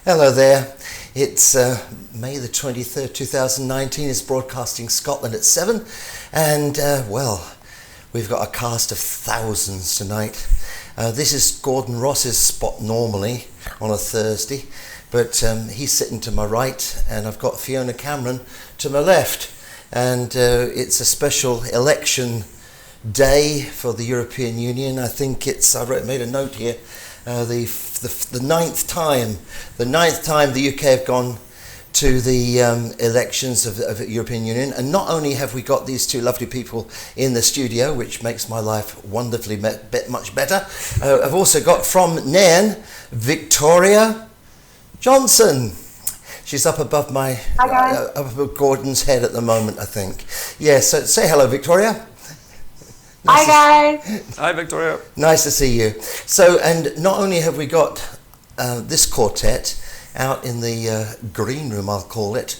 Hello there. It's May the 23rd, 2019. It's Broadcasting Scotland at 7. And, we've got a cast of thousands tonight. This is Gordon Ross's spot normally on a Thursday. But he's sitting to my right, and I've got Fiona Cameron to my left. And it's a special election day for the European Union. I think made a note here. The ninth time the UK have gone to the elections of the European Union, and not only have we got these two lovely people in the studio, which makes my life wonderfully much better, I've also got from Nairn, Victoria Johnson. She's up above up above Gordon's head at the moment, I think. Yeah, so say hello, Victoria. Hi guys. Hi Victoria. Nice to see you. So, and not only have we got this quartet out in the green room, I'll call it,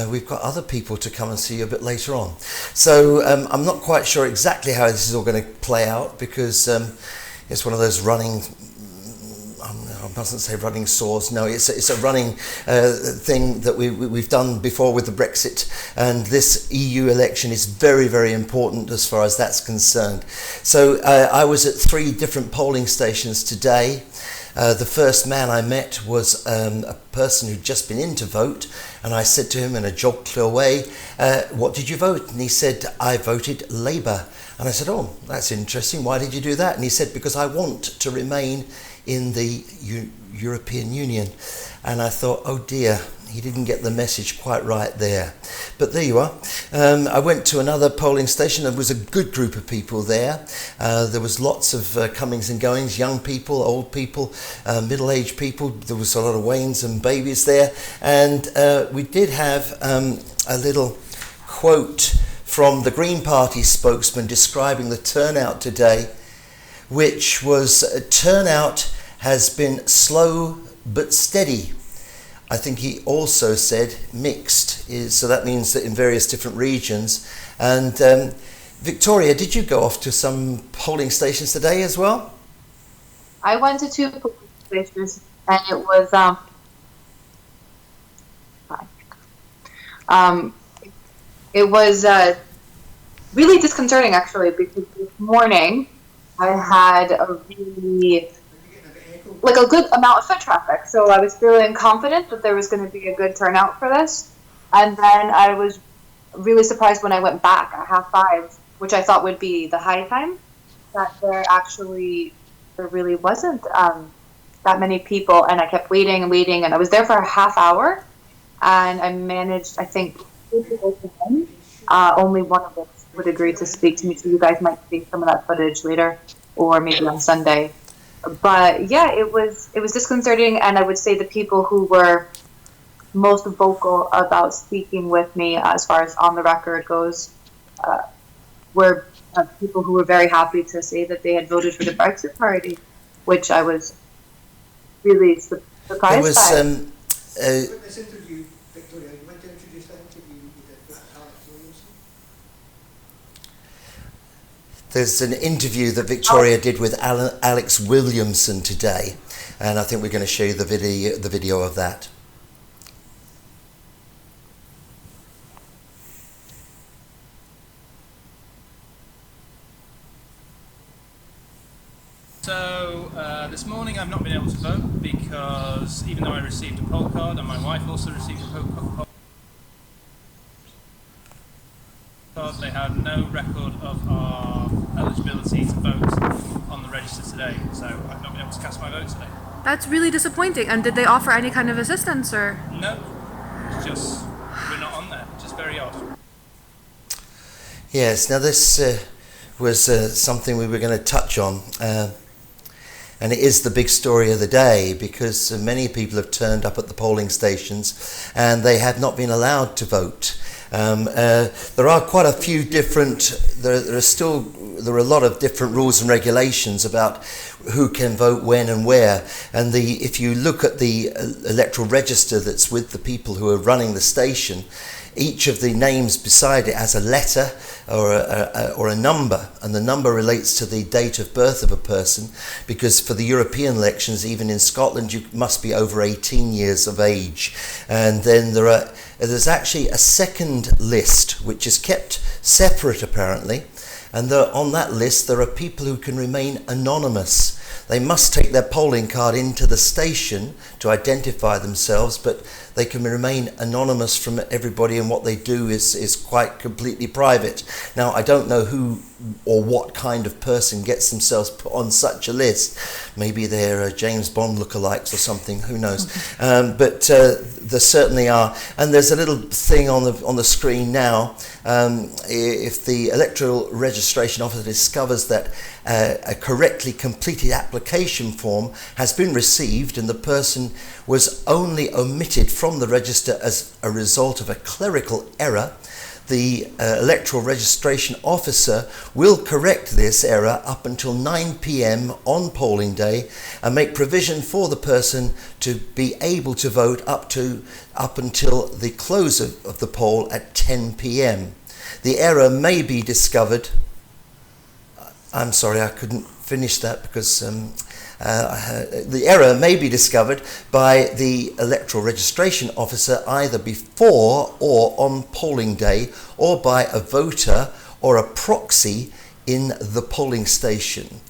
we've got other people to come and see you a bit later on. So I'm not quite sure exactly how this is all going to play out, because it's one of those running, I mustn't say running swords, no, it's a running thing that we've done before with the Brexit, and this EU election is very, very important as far as that's concerned. So I was at 3 different polling stations today. The first man I met was a person who'd just been in to vote, and I said to him in a jocular way, what did you vote? And he said, I voted Labour. And I said, oh, that's interesting. Why did you do that? And he said, because I want to remain in the European Union. And I thought, oh dear, he didn't get the message quite right there. But there you are. I went to another polling station. There was a good group of people there. There was lots of comings and goings, young people, old people, middle-aged people. There was a lot of wains and babies there. And we did have a little quote from the Green Party spokesman describing the turnout today, which was, turnout has been slow but steady. I think he also said mixed, so that means that in various different regions. And Victoria, did you go off to some polling stations today as well? I went to 2 polling stations, and it was really disconcerting, actually, because this morning I had a good amount of foot traffic. So I was feeling confident that there was going to be a good turnout for this. And then I was really surprised when I went back at 5:30, which I thought would be the high time, that there really wasn't that many people. And I kept waiting and waiting, and I was there for a half hour, and I managed, I think, 2 people to win. Only one of us would agree to speak to me, so you guys might see some of that footage later, or maybe on Sunday. But yeah, it was disconcerting, and I would say the people who were most vocal about speaking with me, as far as on the record goes, were people who were very happy to say that they had voted for the Brexit Party, which I was really surprised by. This interview, Victoria, you went to introduce that interview with Alex Williamson? There's an interview that Victoria did with Alex Williamson today, and I think we're going to show you the video of that. So this morning I've not been able to vote because even though I received a poll card, and my wife also received a poll card, they had no record of our eligibility to vote on the register today, so I've not been able to cast my vote today. That's really disappointing. And did they offer any kind of assistance, or? No, it's just we're not on there, just very odd. Yes, now this was something we were going to touch on, and it is the big story of the day, because many people have turned up at the polling stations and they have not been allowed to vote. There are quite a few different, there are a lot of different rules and regulations about who can vote when and where. And if you look at the electoral register that's with the people who are running the station, each of the names beside it has a letter or a number, and the number relates to the date of birth of a person, because for the European elections, even in Scotland, you must be over 18 years of age. And then there's actually a second list which is kept separate apparently, and on that list there are people who can remain anonymous. They must take their polling card into the station to identify themselves, but they can remain anonymous from everybody, and what they do is quite completely private. Now, I don't know who or what kind of person gets themselves put on such a list. Maybe they're James Bond lookalikes or something, who knows. But there certainly are. And there's a little thing on the screen now. If the electoral registration officer discovers that a correctly completed application form has been received and the person was only omitted from the register as a result of a clerical error, the electoral registration officer will correct this error up until 9 p.m. on polling day and make provision for the person to be able to vote up until the close of the poll at 10 p.m. The error may be discovered. I'm sorry, I couldn't finish that because the error may be discovered by the electoral registration officer either before or on polling day, or by a voter or a proxy in the polling station.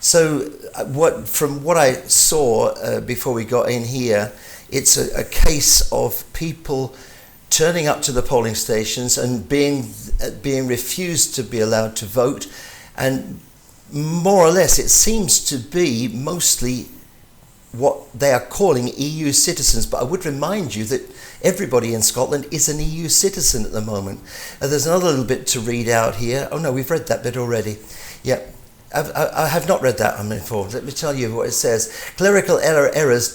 So from what I saw before we got in here, it's a case of people turning up to the polling stations and being refused to be allowed to vote, and more or less it seems to be mostly what they are calling EU citizens. But I would remind you that everybody in Scotland is an EU citizen at the moment. There's another little bit to read out here. Oh no, we've read that bit already. Yeah. I have not read that, I'm informed. Let me tell you what it says. Clerical errors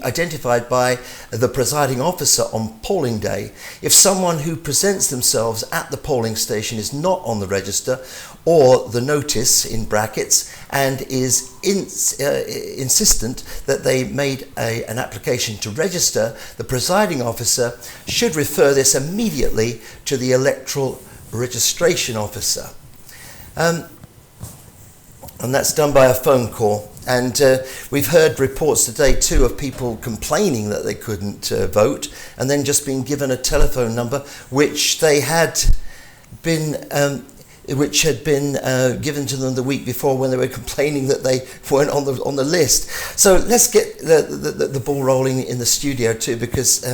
identified by the presiding officer on polling day. If someone who presents themselves at the polling station is not on the register or the notice in brackets and is insistent that they made an application to register, the presiding officer should refer this immediately to the electoral registration officer. And that's done by a phone call. And we've heard reports today too of people complaining that they couldn't vote, and then just being given a telephone number which they had been given to them the week before when they were complaining that they weren't on the list. So let's get the ball rolling in the studio too, because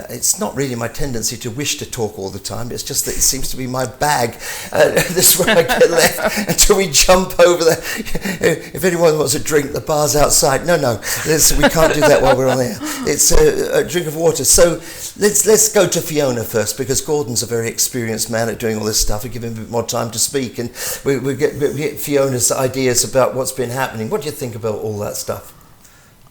it's not really my tendency to wish to talk all the time. It's just that it seems to be my bag. This is where I get left until we jump over there. If anyone wants a drink, the bar's outside. No, we can't do that while we're on air. It's a drink of water. So let's go to Fiona first, because Gordon's a very experienced man at doing all this stuff. We give him a bit more time to speak, and we get Fiona's ideas about what's been happening. What do you think about all that stuff?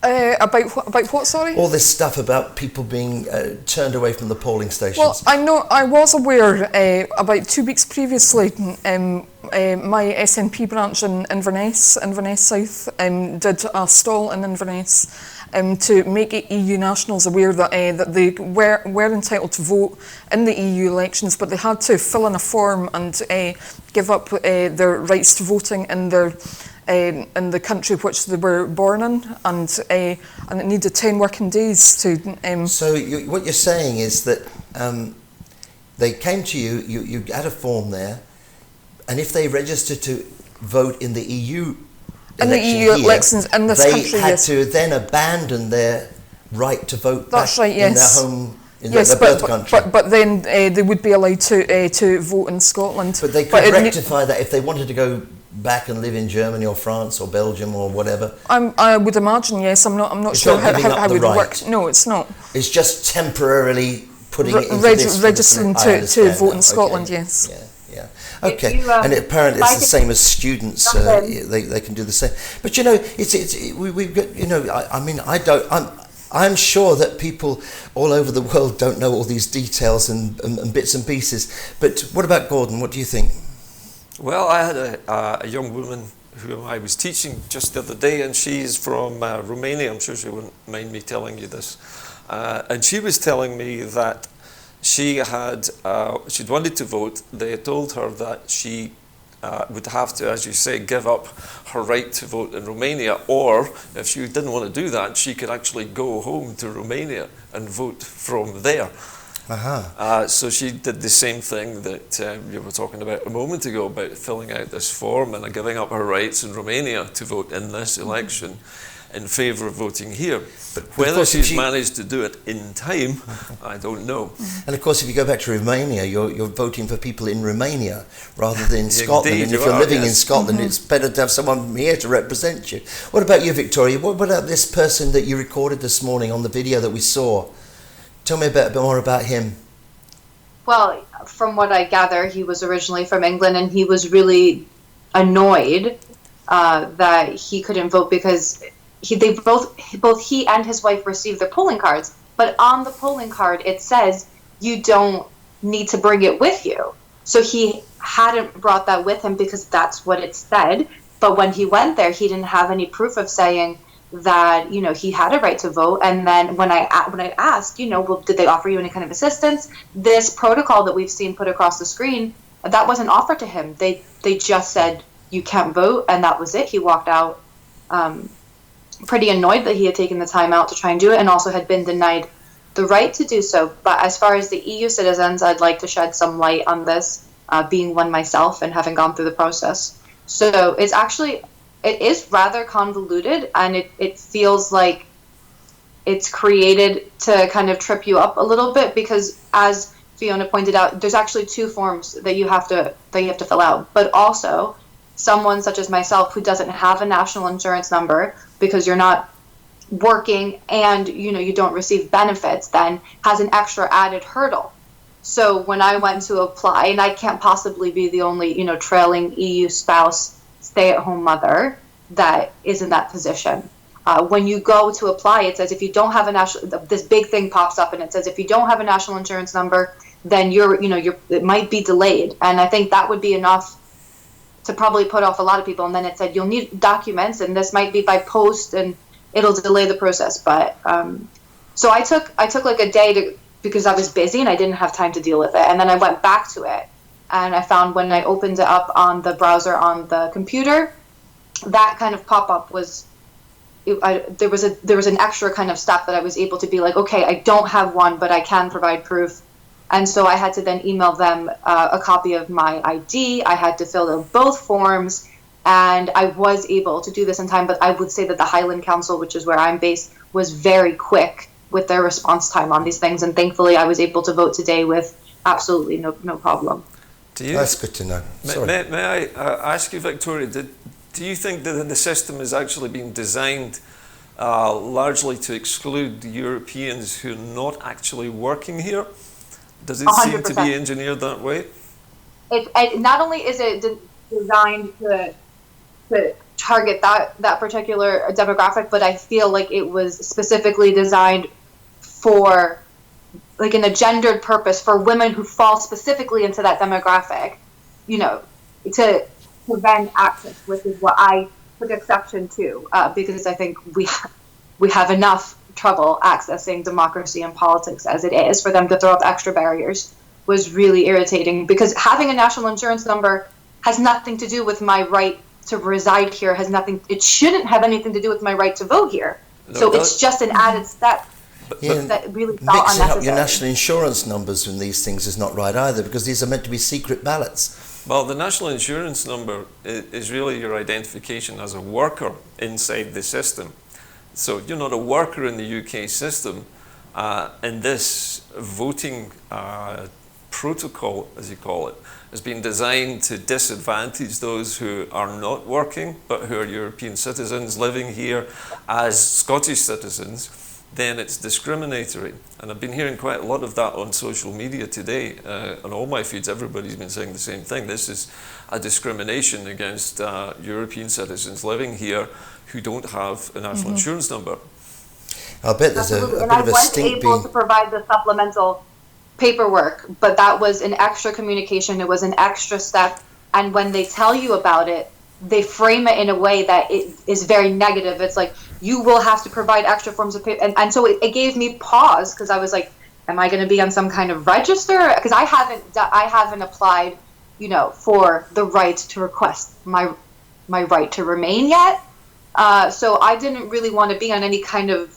About what, sorry? All this stuff about people being turned away from the polling stations. Well, I was aware about 2 weeks previously, my SNP branch in Inverness South, did a stall in Inverness to make EU nationals aware that they were entitled to vote in the EU elections, but they had to fill in a form and give up their rights to voting in the country which they were born in, and it needed 10 working days to... So what you're saying is that they came to you, you had a form there, and if they registered to vote in the EU elections in this country, they had to then abandon their right to vote That's back right, yes. in their home, in their birth country. But then they would be allowed to vote in Scotland. But they could rectify that if they wanted to go back and live in Germany or France or Belgium or whatever. I would imagine, yes. I'm not sure how it would work. No, it's not. It's just temporarily putting it into registering to vote in Scotland. Okay. Yes. Yeah. Okay. And apparently it's the same as students. They can do the same. But you know, we've got, you know, I'm sure that people all over the world don't know all these details and bits and pieces. But what about Gordon? What do you think? Well, I had a young woman who I was teaching just the other day, and she's from Romania. I'm sure she wouldn't mind me telling you this. And she was telling me that she'd wanted to vote. They had told her that she would have to, as you say, give up her right to vote in Romania, or if she didn't want to do that, she could actually go home to Romania and vote from there. So she did the same thing that you were talking about a moment ago, about filling out this form and giving up her rights in Romania to vote in this election in favour of voting here. But whether she's managed to do it in time, I don't know. And of course, if you go back to Romania, you're voting for people in Romania rather than in Scotland. Indeed, and if you're living in Scotland, it's better to have someone here to represent you. What about you, Victoria? What about this person that you recorded this morning on the video that we saw? Tell me a bit more about him. Well, from what I gather, he was originally from England, and he was really annoyed that he couldn't vote because both he and his wife received their polling cards. But on the polling card, it says you don't need to bring it with you. So he hadn't brought that with him because that's what it said. But when he went there, he didn't have any proof of saying that, you know, he had a right to vote. And then when I asked, you know, well, did they offer you any kind of assistance? This protocol that we've seen put across the screen, that wasn't offered to him. They just said you can't vote, and that was it. He walked out pretty annoyed that he had taken the time out to try and do it, and also had been denied the right to do so. But as far as the EU citizens, I'd like to shed some light on this, being one myself and having gone through the process. So it is rather convoluted, and it feels like it's created to kind of trip you up a little bit, because as Fiona pointed out, there's actually 2 forms that you have to fill out. But also, someone such as myself who doesn't have a national insurance number because you're not working and you don't receive benefits, then has an extra added hurdle. So when I went to apply, and I can't possibly be the only trailing EU spouse, stay-at-home mother that is in that position. When you go to apply, it says if you don't have this big thing pops up, and it says if you don't have a national insurance number, then it might be delayed. And I think that would be enough to probably put off a lot of people. And then it said you'll need documents, and this might be by post, and it'll delay the process. But so I took like a day because I was busy and I didn't have time to deal with it. And then I went back to it, and I found when I opened it up on the browser on the computer, that kind of pop-up was, there was an extra kind of step that I was able to be like, okay, I don't have one, but I can provide proof. And so I had to then email them a copy of my ID. I had to fill out both forms, and I was able to do this in time. But I would say that the Highland Council, which is where I'm based, was very quick with their response time on these things. And thankfully, I was able to vote today with absolutely no problem. That's good to know. May I ask you, Victoria, do you think that the system has actually been designed largely to exclude Europeans who are not actually working here? Does it 100%. Seem to be engineered that way? It not only is it designed to target that particular demographic, but I feel like it was specifically designed for, like, in a gendered purpose for women who fall specifically into that demographic, to prevent access, which is what I took exception to, because I think we have enough trouble accessing democracy and politics as it is. For them to throw up extra barriers was really irritating, because having a national insurance number has nothing to do with my right to reside here, it shouldn't have anything to do with my right to vote here. So it's just an added step that really felt unnecessary. Mixing up your national insurance numbers in these things is not right either, because these are meant to be secret ballots. Well, the national insurance number is really your identification as a worker inside the system. So if you're not a worker in the UK system, and this voting protocol, as you call it, has been designed to disadvantage those who are not working, but who are European citizens living here as Scottish citizens, then it's discriminatory. And I've been hearing quite a lot of that on social media today. On all my feeds, everybody's been saying the same thing. This is a discrimination against European citizens living here who don't have a national insurance number. I bet there's a bit of a stink. I wasn't able to provide the supplemental paperwork, but that was an extra communication. It was an extra step. And when they tell you about it, they frame it in a way that it is very negative. It's like, you will have to provide extra forms of paper. And so it gave me pause, because I was like, am I going to be on some kind of register? Because I haven't applied, for the right to request my right to remain yet. So I didn't really want to be on any kind of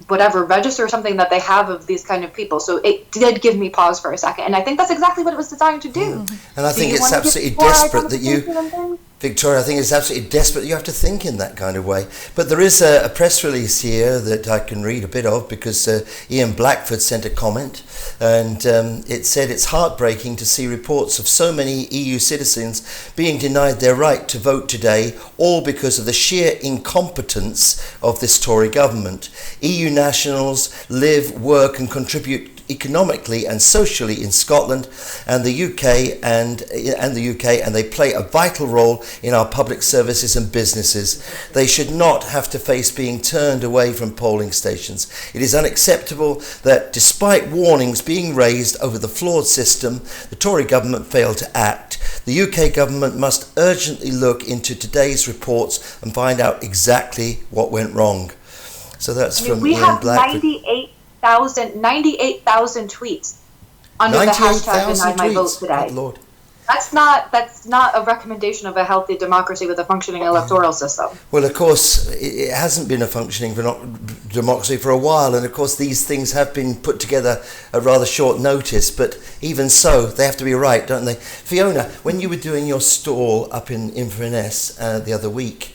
whatever register or something that they have of these kind of people. So it did give me pause for a second, and I think that's exactly what it was designed to do. And I think it's absolutely desperate that you, Victoria, I think it's absolutely desperate that you have to think in that kind of way. But there is a press release here that I can read a bit of, because Ian Blackford sent a comment, and it said it's heartbreaking to see reports of so many EU citizens being denied their right to vote today, all because of the sheer incompetence of this Tory government. EU nationals live, work and contribute economically and socially in Scotland and the UK and they play a vital role in our public services and businesses. They should not have to face being turned away from polling stations. It is unacceptable that despite warnings being raised over the flawed system, the Tory government failed to act. The UK government must urgently look into today's reports and find out exactly what went wrong. So that's from Ian Blackford. 98,000 tweets under the hashtag deny my vote today. Good Lord. That's not a recommendation of a healthy democracy with a functioning electoral system. Well, of course, it hasn't been a functioning democracy for a while, and of course these things have been put together at rather short notice, but even so, they have to be right, don't they? Fiona, when you were doing your stall up in Inverness the other week,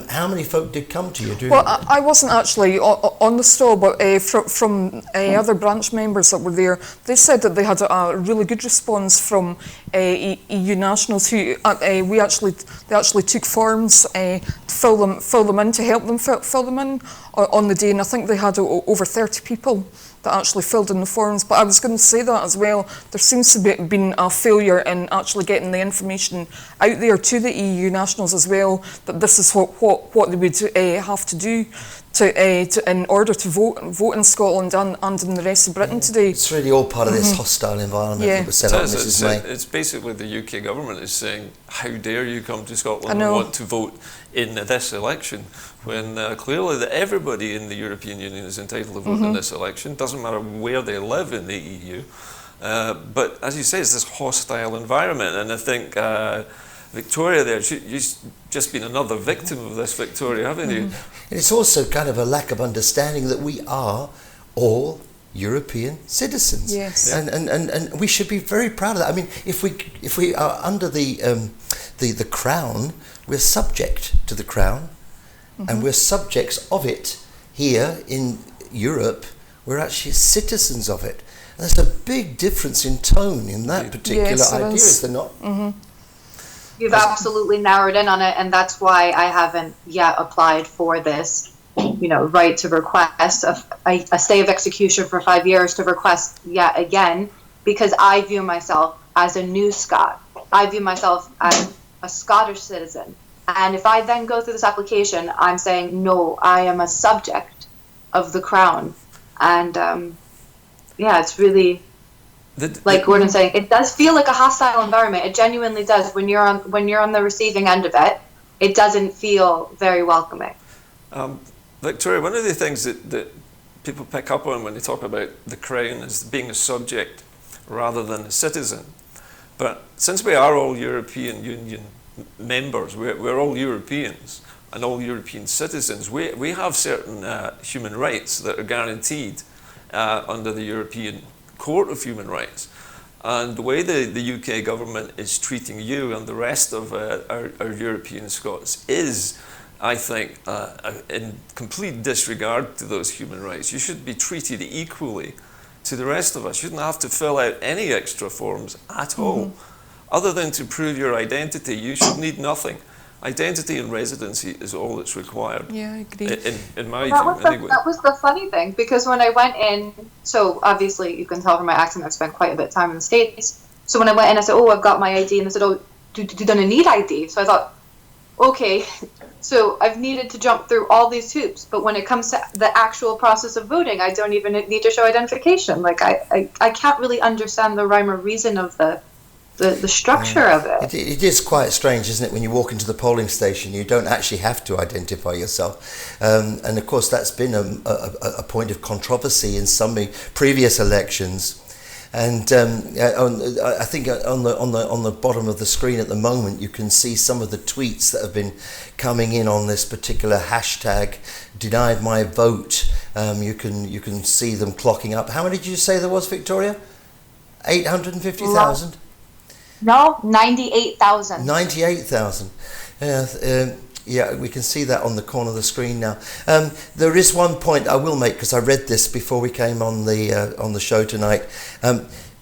how many folk did come to you? Well, I wasn't actually on the stall, but from other branch members that were there, they said that they had a really good response from EU nationals who they actually took forms to fill them in, to help them fill them in on the day, and I think they had over 30 people that actually filled in the forms. But I was going to say that as well, there seems to have been a failure in actually getting the information out there to the EU nationals as well, that this is what they would have to do in order to vote in Scotland and in the rest of Britain today. It's really all part of this hostile environment that was set up, Mrs. May. It's basically the UK government is saying, how dare you come to Scotland and want to vote in this election, when clearly that everybody in the European Union is entitled to vote in this election, doesn't matter where they live in the EU. But as you say, it's this hostile environment, and I think Victoria there, you've just been another victim of this, Victoria, haven't you? And it's also kind of a lack of understanding that we are all European citizens. Yes. And we should be very proud of that. I mean, if we are under the crown, we're subject to the crown, and we're subjects of it. Here in Europe, we're actually citizens of it. And there's a big difference in tone in that particular idea, is there not? You've absolutely narrowed in on it, and that's why I haven't yet applied for this, right to request a stay of execution for 5 years, to request yet again, because I view myself as a new Scot. I view myself as a Scottish citizen. And if I then go through this application, I'm saying, no, I am a subject of the crown. And it's really... like Gordon's saying, it does feel like a hostile environment. It genuinely does. When you're on the receiving end of it, it doesn't feel very welcoming. Victoria, one of the things that people pick up on when they talk about the crown is being a subject rather than a citizen. But since we are all European Union members, we're all Europeans and all European citizens, we have certain human rights that are guaranteed under the European Court of Human Rights, and the way the UK government is treating you and the rest of our European Scots is, I think, in complete disregard to those human rights. You should be treated equally to the rest of us. You shouldn't have to fill out any extra forms at all, other than to prove your identity. You should need nothing. Identity and residency is all that's required. Yeah, I agree. In my view, anyway. That was the funny thing, because when I went in, so obviously you can tell from my accent I've spent quite a bit of time in the States. So when I went in, I said, I've got my ID. And they said, do you need ID? So I thought, okay, so I've needed to jump through all these hoops. But when it comes to the actual process of voting, I don't even need to show identification. Like, I can't really understand the rhyme or reason of the the structure of it. It is quite strange, isn't it, when you walk into the polling station, you don't actually have to identify yourself. And of course, that's been a point of controversy in some previous elections. And I think on the bottom of the screen at the moment, you can see some of the tweets that have been coming in on this particular hashtag, denied my vote. You can see them clocking up. How many did you say there was, Victoria? 850,000? No, 98,000. 98,000. Yeah, we can see that on the corner of the screen now. There is one point I will make, because I read this before we came on the show tonight.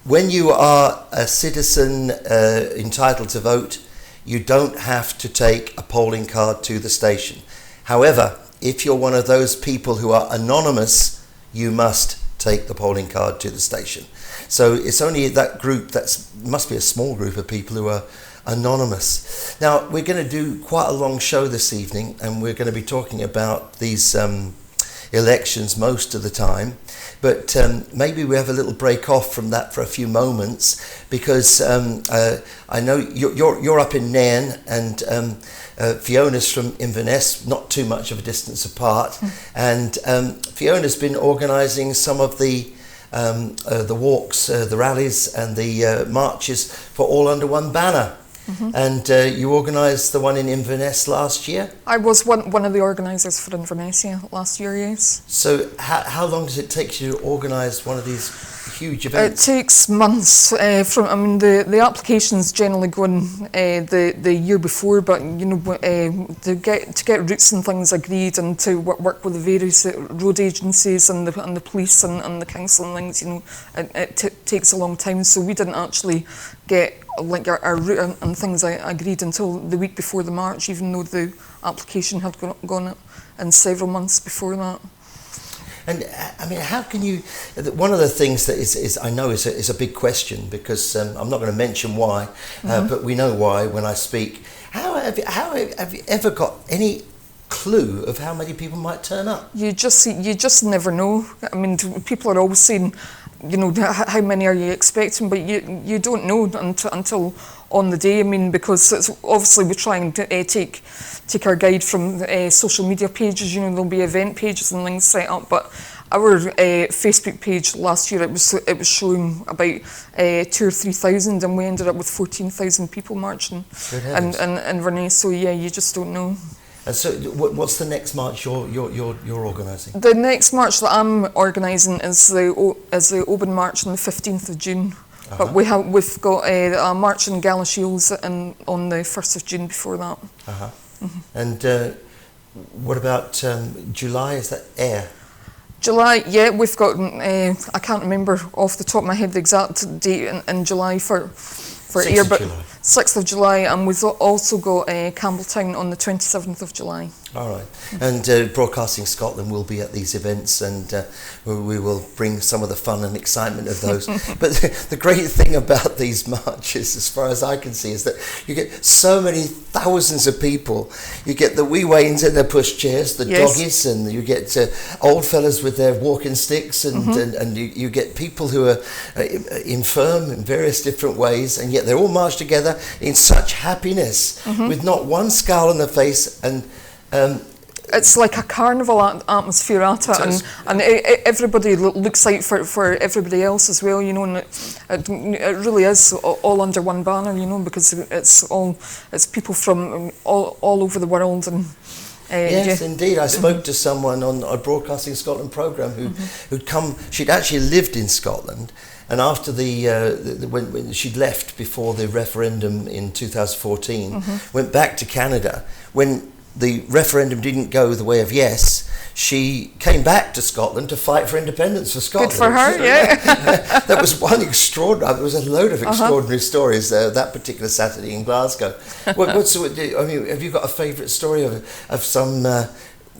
When you are a citizen entitled to vote, you don't have to take a polling card to the station. However, if you're one of those people who are anonymous, you must take the polling card to the station. So it's only that group, must be a small group of people who are anonymous. Now, we're going to do quite a long show this evening, and we're going to be talking about these elections most of the time. But maybe we have a little break off from that for a few moments, because I know you're up in Nairn, and Fiona's from Inverness, not too much of a distance apart. And Fiona's been organising some of the walks, the rallies and the marches for All Under One Banner. And you organised the one in Inverness last year? I was one of the organisers for Inverness last year, yes. So how long does it take you to organise one of these huge events? It takes months. The applications generally go in the year before, but to get routes and things agreed, and to work with the various road agencies and the police and the council and things, it takes a long time. So we didn't actually get our route and things agreed until the week before the march, even though the application had gone up in several months before that. And I mean, how can you? One of the things that is I know is a big question, because I'm not going to mention why, but we know why when I speak. How have you ever got any clue of how many people might turn up? You just never know. I mean, people are always saying, how many are you expecting, but you don't know until on the day. I mean, because it's obviously we try and take our guide from social media pages. There'll be event pages and things set up, but our Facebook page last year, it was showing about 2,000 or 3,000, and we ended up with 14,000 people marching in Inverness. So yeah, you just don't know. And so, what's the next march you're organising? The next march that I'm organising is the Oban March on the 15th of June. But we've got a march in Galashiels on the 1st of June before that. And what about July? Is that Ayr? July, yeah, we've got. I can't remember off the top of my head the exact date in July for Ayr, but 6th of July, and we've also got Campbelltown on the 27th of July. All right. And Broadcasting Scotland will be at these events, and we will bring some of the fun and excitement of those. But the great thing about these marches, as far as I can see, is that you get so many thousands of people. You get the wee wains in their pushchairs, the doggies, and you get old fellas with their walking sticks, and you get people who are infirm in various different ways, and yet they all march together in such happiness, with not one scowl on their face, and it's like a carnival atmosphere at it, and everybody looks out for everybody else as well, and it really is all under one banner, because it's people from all over the world. And yes, indeed. I spoke to someone on a Broadcasting Scotland programme who'd come. She'd actually lived in Scotland, and after when she'd left before the referendum in 2014, went back to Canada. When the referendum didn't go the way of yes, she came back to Scotland to fight for independence for Scotland. Good for her, yeah. That was one extraordinary. There was a load of extraordinary stories that particular Saturday in Glasgow. Have you got a favourite story of some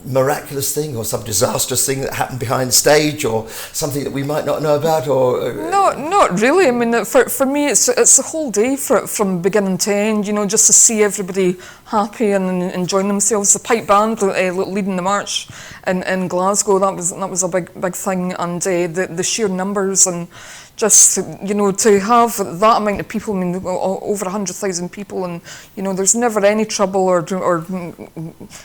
miraculous thing or some disastrous thing that happened behind stage, or something that we might not know about? Or No, not really. I mean, for me, it's the whole day from beginning to end. You know, just to see everybody happy and enjoying themselves. The pipe band leading the march in Glasgow, that was a big thing, and the sheer numbers, and just, you know, to have that amount of people, I mean, over 100,000 people, and, you know, there's never any trouble or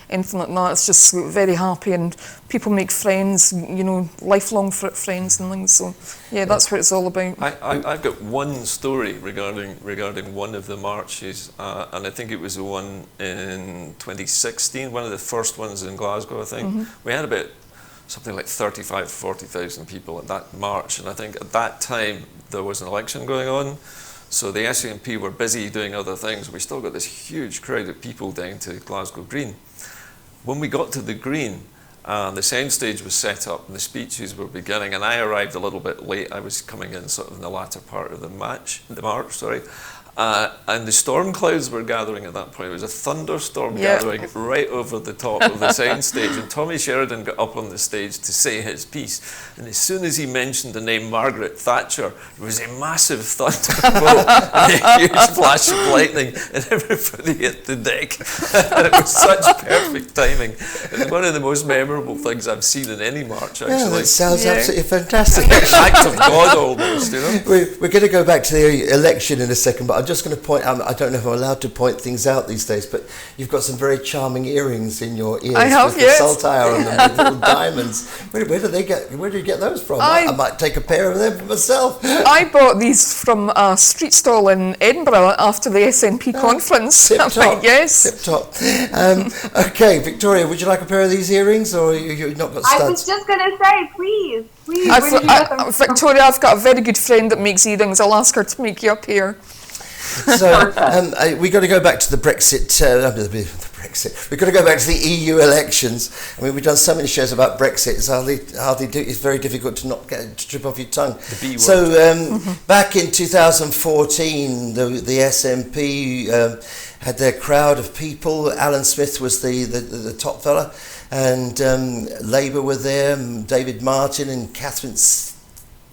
anything like that. It's just very happy, and people make friends, you know, lifelong friends and things. So, yeah, that's what it's all about. I've got one story regarding one of the marches, and I think it was the one in 2016, one of the first ones in Glasgow, I think. We had about something like 35, 40,000 people at that march, and I think at that time there was an election going on, so the SNP were busy doing other things. We still got this huge crowd of people down to Glasgow Green. When we got to the Green, the sound stage was set up and the speeches were beginning, and I arrived a little bit late. I was coming in sort of in the latter part of the march, and the storm clouds were gathering at that point. It was a thunderstorm gathering right over the top of the sound stage, and Tommy Sheridan got up on the stage to say his piece, and as soon as he mentioned the name Margaret Thatcher, there was a massive thunderbolt and a huge flash of lightning, and everybody hit the deck. And it was such perfect timing. It's one of the most memorable things I've seen in any march, actually. Yeah, that sounds absolutely fantastic. Act of God, almost, you know. We're going to go back to the election in a second, but I'm just going to point out, I don't know if I'm allowed to point things out these days, but you've got some very charming earrings in your ears. I have, with yes. the saltire on them, with little diamonds. Where did you get those from? I might take a pair of them for myself. I bought these from a street stall in Edinburgh after the SNP conference. Tip top. Yes. Tip top. Okay, Victoria, would you like a pair of these earrings, or you've not got studs? I was just going to say, please, where did you get them from? Victoria, I've got a very good friend that makes earrings. I'll ask her to make you a pair. So we got to go back to the Brexit. Brexit. We've got to go back to the EU elections. I mean, we've done so many shows about Brexit. It's very difficult to not to trip off your tongue. The B word. So back in 2014, the SNP had their crowd of people. Alan Smith was the top fella, and Labour were there. David Martin and Catherine.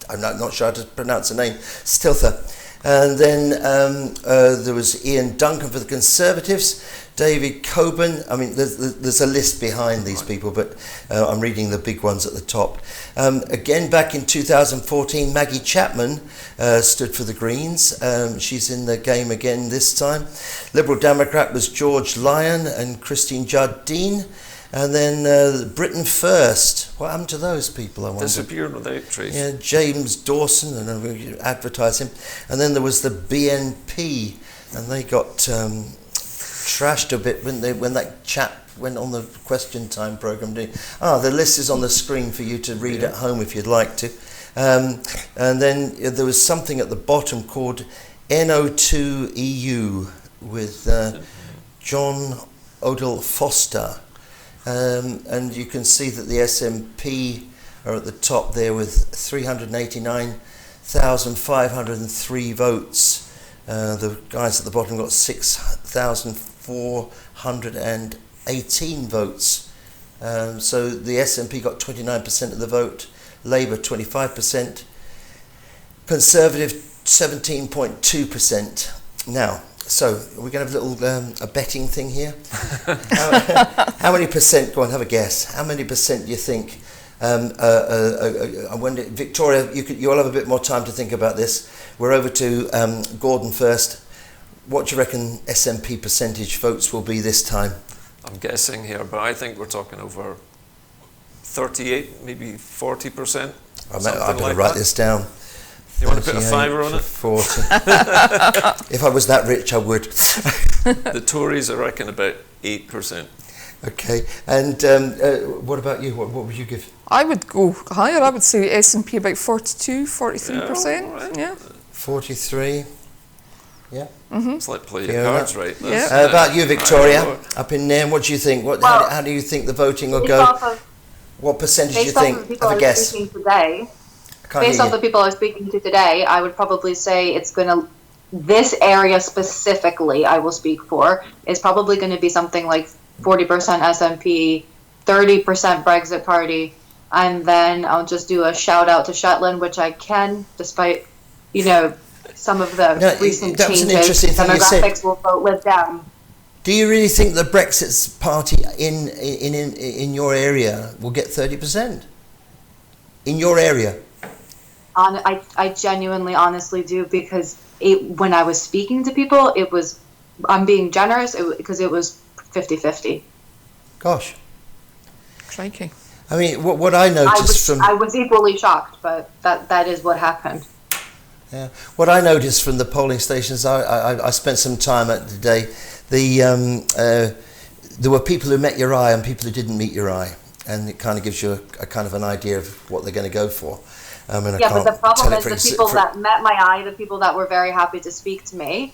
I'm not sure how to pronounce her name. Stilther. And then there was Ian Duncan for the Conservatives, David Coburn. I mean, there's a list behind these people, but I'm reading the big ones at the top. Again, back in 2014, Maggie Chapman stood for the Greens. She's in the game again this time. Liberal Democrat was George Lyon and Christine Jardine. And then Britain First. What happened to those people, I wonder? Disappeared without trace. Yeah, James Dawson, and we advertise him. And then there was the BNP, and they got trashed a bit when that chap went on the Question Time programme. The list is on the screen for you to read at home if you'd like to. And then there was something at the bottom called NO2EU with John Odell Foster. And you can see that the SNP are at the top there with 389,503 votes. The guys at the bottom got 6,418 votes. So the SNP got 29% of the vote, Labour 25%, Conservative 17.2%. Now, so we're going to have a little a betting thing here. How many percent? Go on, have a guess. How many percent do you think? I wonder, Victoria, you'll have a bit more time to think about this. We're over to Gordon first. What do you reckon SNP percentage votes will be this time? I'm guessing here, but I think we're talking over 38, maybe 40%. I better write this down. You want to put a fiver on it? 40. If I was that rich, I would. The Tories, I reckon, about 8%. Okay, and what about you? What would you give? I would go higher. I would say S&P about 42, 43%. Right. Yeah. 43. Yeah. It's like play your cards right. Yeah. How about you, Victoria? Up in there, what do you think? How do you think the voting will go? What percentage do you think? Have a guess. Based off the people I was speaking to today, I would probably say it's going to, this area specifically I will speak for, is probably going to be something like 40% SNP, 30% Brexit party. And then I'll just do a shout out to Shetland, which I can, despite, some of the recent that was an changes. interesting thing you said. Demographics will vote Live Down. Do you really think the Brexit party in your area will get 30%? In your area? I genuinely, honestly do, because when I was speaking to people, I'm being generous, because it was 50-50. Gosh. Crikey. I mean, what I noticed I was equally shocked, but that is what happened. Yeah. What I noticed from the polling stations, I spent some time at the day. There were people who met your eye and people who didn't meet your eye, and it kind of gives you a kind of an idea of what they're going to go for. But the problem is the people that met my eye, the people that were very happy to speak to me,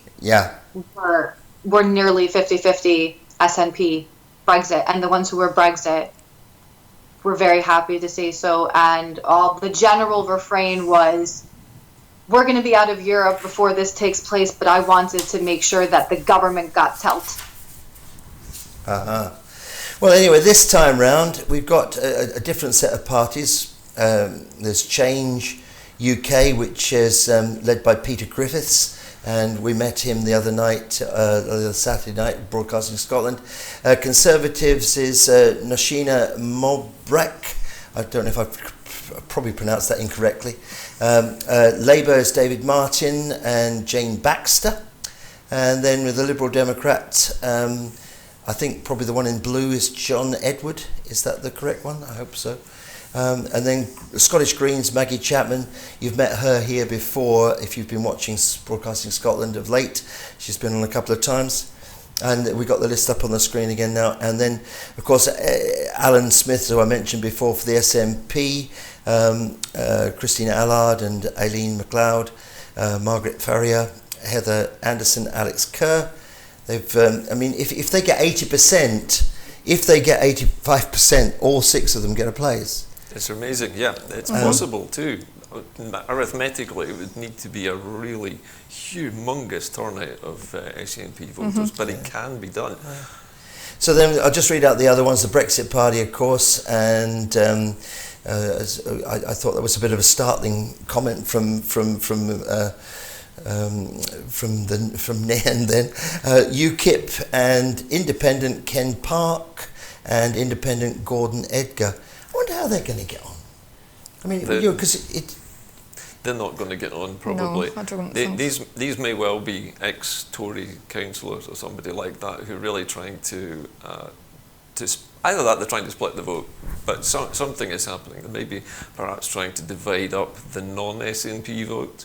were nearly 50-50 SNP Brexit, and the ones who were Brexit were very happy to say so. And all the general refrain was, we're going to be out of Europe before this takes place, but I wanted to make sure that the government got telt. Well, anyway, this time round, we've got a different set of parties. There's Change UK, which is led by Peter Griffiths, and we met him the other Saturday night, Broadcasting Scotland. Conservatives is Noshina Mobrek. I don't know if I've probably pronounced that incorrectly. Labour is David Martin and Jane Baxter. And then with the Liberal Democrat, I think probably the one in blue is John Edward. Is that the correct one? I hope so. And then Scottish Greens, Maggie Chapman. You've met her here before if you've been watching Broadcasting Scotland of late. She's been on a couple of times. And we got the list up on the screen again now. And then, of course, Alan Smith, who I mentioned before for the SNP, Christina Allard and Aileen MacLeod, Margaret Farrier, Heather Anderson, Alex Kerr. They've, if they get 80%, if they get 85%, all 6 of them get a place. It's amazing, yeah. It's possible too. Arithmetically, it would need to be a really humongous turnout of SNP voters, but it can be done. So then I'll just read out the other ones. The Brexit Party, of course, and I thought that was a bit of a startling comment from Nan then. UKIP and Independent Ken Park and Independent Gordon Edgar. I wonder how they're going to get on. I mean, because they're not going to get on, probably. No, I don't think. These may well be ex-Tory councillors or somebody like that who are really trying to either that they're trying to split the vote, but something is happening. They may be perhaps trying to divide up the non-SNP vote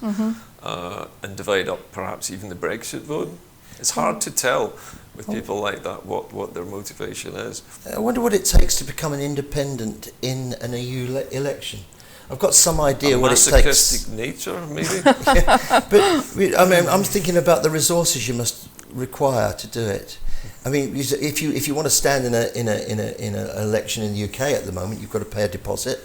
and divide up perhaps even the Brexit vote. It's hard to tell with people like that what their motivation is. I wonder what it takes to become an independent in an EU election. I've got some idea what it takes. Masochistic nature, maybe? But I mean, I'm thinking about the resources you must require to do it. I mean, if you want to stand in an election in the UK at the moment, you've got to pay a deposit,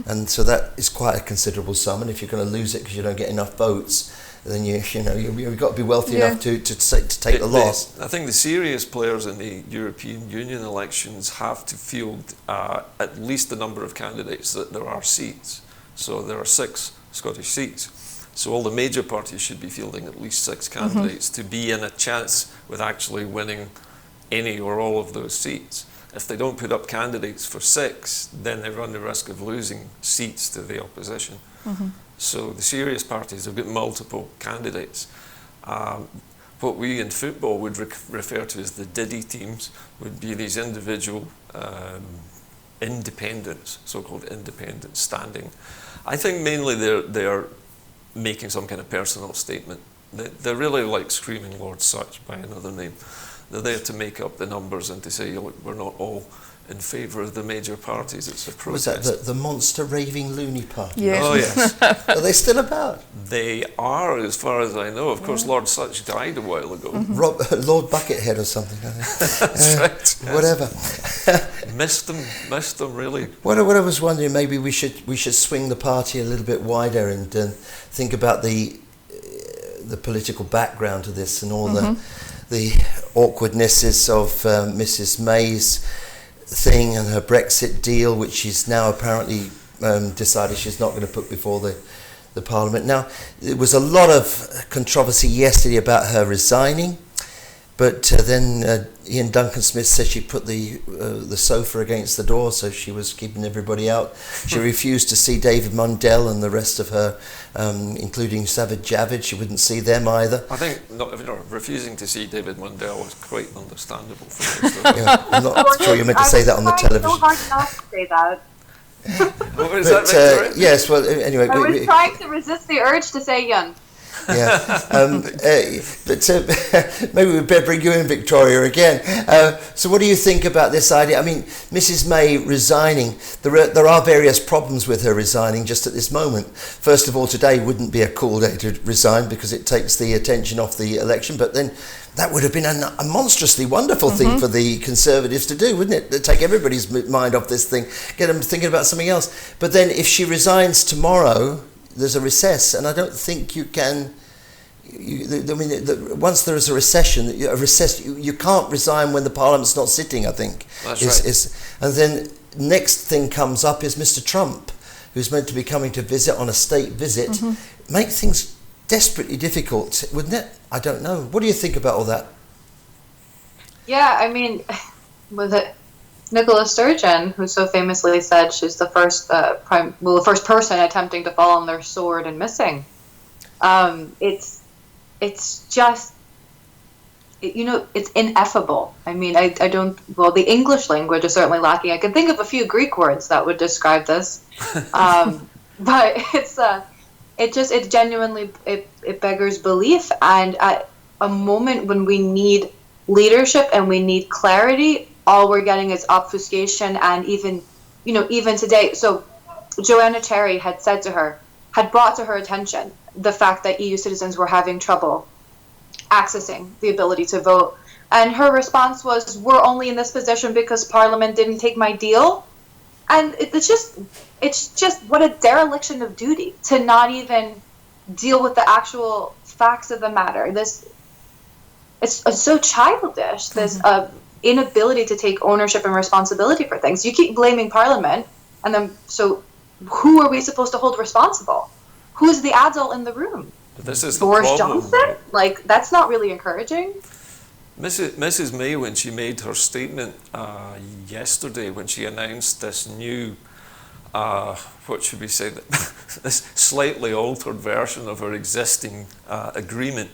and so that is quite a considerable sum. And if you're going to lose it because you don't get enough votes, then you've got to be wealthy enough to take the loss. I think the serious players in the European Union elections have to field at least the number of candidates that there are seats. So there are 6 Scottish seats. So all the major parties should be fielding at least 6 candidates to be in a chance with actually winning any or all of those seats. If they don't put up candidates for 6, then they run the risk of losing seats to the opposition. So the serious parties have got multiple candidates. What we in football would refer to as the Diddy teams would be these individual independents, so-called independents standing. I think mainly they're making some kind of personal statement. They're really like screaming Lord Such by another name. They're there to make up the numbers and to say, look, we're not all in favour of the major parties. It's a protest. Was that the monster raving loony party? Yeah. Oh yes. Are they still about? They are, as far as I know. Of course, Lord Such died a while ago. Lord Buckethead or something. I think. That's right. Yes. Whatever. Missed them really. What I was wondering, maybe we should swing the party a little bit wider and think about the political background to this and all the awkwardnesses of Mrs May's thing and her Brexit deal, which she's now apparently decided she's not going to put before the Parliament. Now, there was a lot of controversy yesterday about her resigning, but then Ian Duncan Smith said she put the sofa against the door, so she was keeping everybody out. She refused to see David Mundell and the rest of her, including Sajid Javid. She wouldn't see them either. I think refusing to see David Mundell was quite understandable for most of them. Yeah, I'm not sure you're meant to say that on the television. It's so hard not to say that. What was that, Victoria? Yes, well, anyway. I was trying to resist the urge to say Yun. Yeah, but maybe we'd better bring you in, Victoria, again. So what do you think about this idea? I mean, Mrs May resigning, there are various problems with her resigning just at this moment. First of all, today wouldn't be a cool day to resign because it takes the attention off the election, but then that would have been a monstrously wonderful thing for the Conservatives to do, wouldn't it? To take everybody's mind off this thing, get them thinking about something else. But then if she resigns tomorrow, there's a recess, and I don't think you can. Once there is a recess, you can't resign when the Parliament's not sitting. I think. That's right. And then next thing comes up is Mr. Trump, who's meant to be coming to visit on a state visit. Make things desperately difficult, wouldn't it? I don't know. What do you think about all that? Yeah, I mean, with it. Nicola Sturgeon, who so famously said she's the first the first person attempting to fall on their sword and missing. It's just, it's ineffable. I mean, I don't. Well, the English language is certainly lacking. I can think of a few Greek words that would describe this, but it genuinely beggars belief. And at a moment when we need leadership and we need clarity, all we're getting is obfuscation. And even today, so Joanna Cherry had brought to her attention the fact that EU citizens were having trouble accessing the ability to vote. And her response was, we're only in this position because Parliament didn't take my deal. And it's just what a dereliction of duty to not even deal with the actual facts of the matter. It's so childish, this inability to take ownership and responsibility for things. You keep blaming Parliament, and then so who are we supposed to hold responsible? Who's the adult in the room? This is Boris the problem. Johnson? Like, that's not really encouraging. Mrs May, when she made her statement yesterday, when she announced this new, what should we say, this slightly altered version of her existing agreement,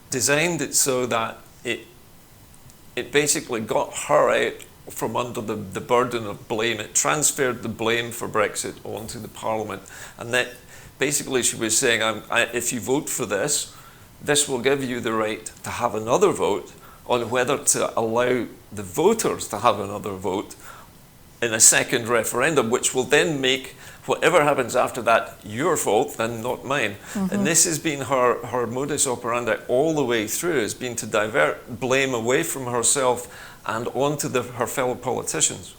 designed it so that it basically got her out from under the burden of blame. It transferred the blame for Brexit onto the Parliament. And that basically she was saying, if you vote for this will give you the right to have another vote on whether to allow the voters to have another vote in a second referendum, which will then make whatever happens after that your fault and not mine. And this has been her modus operandi all the way through, has been to divert blame away from herself and onto her fellow politicians.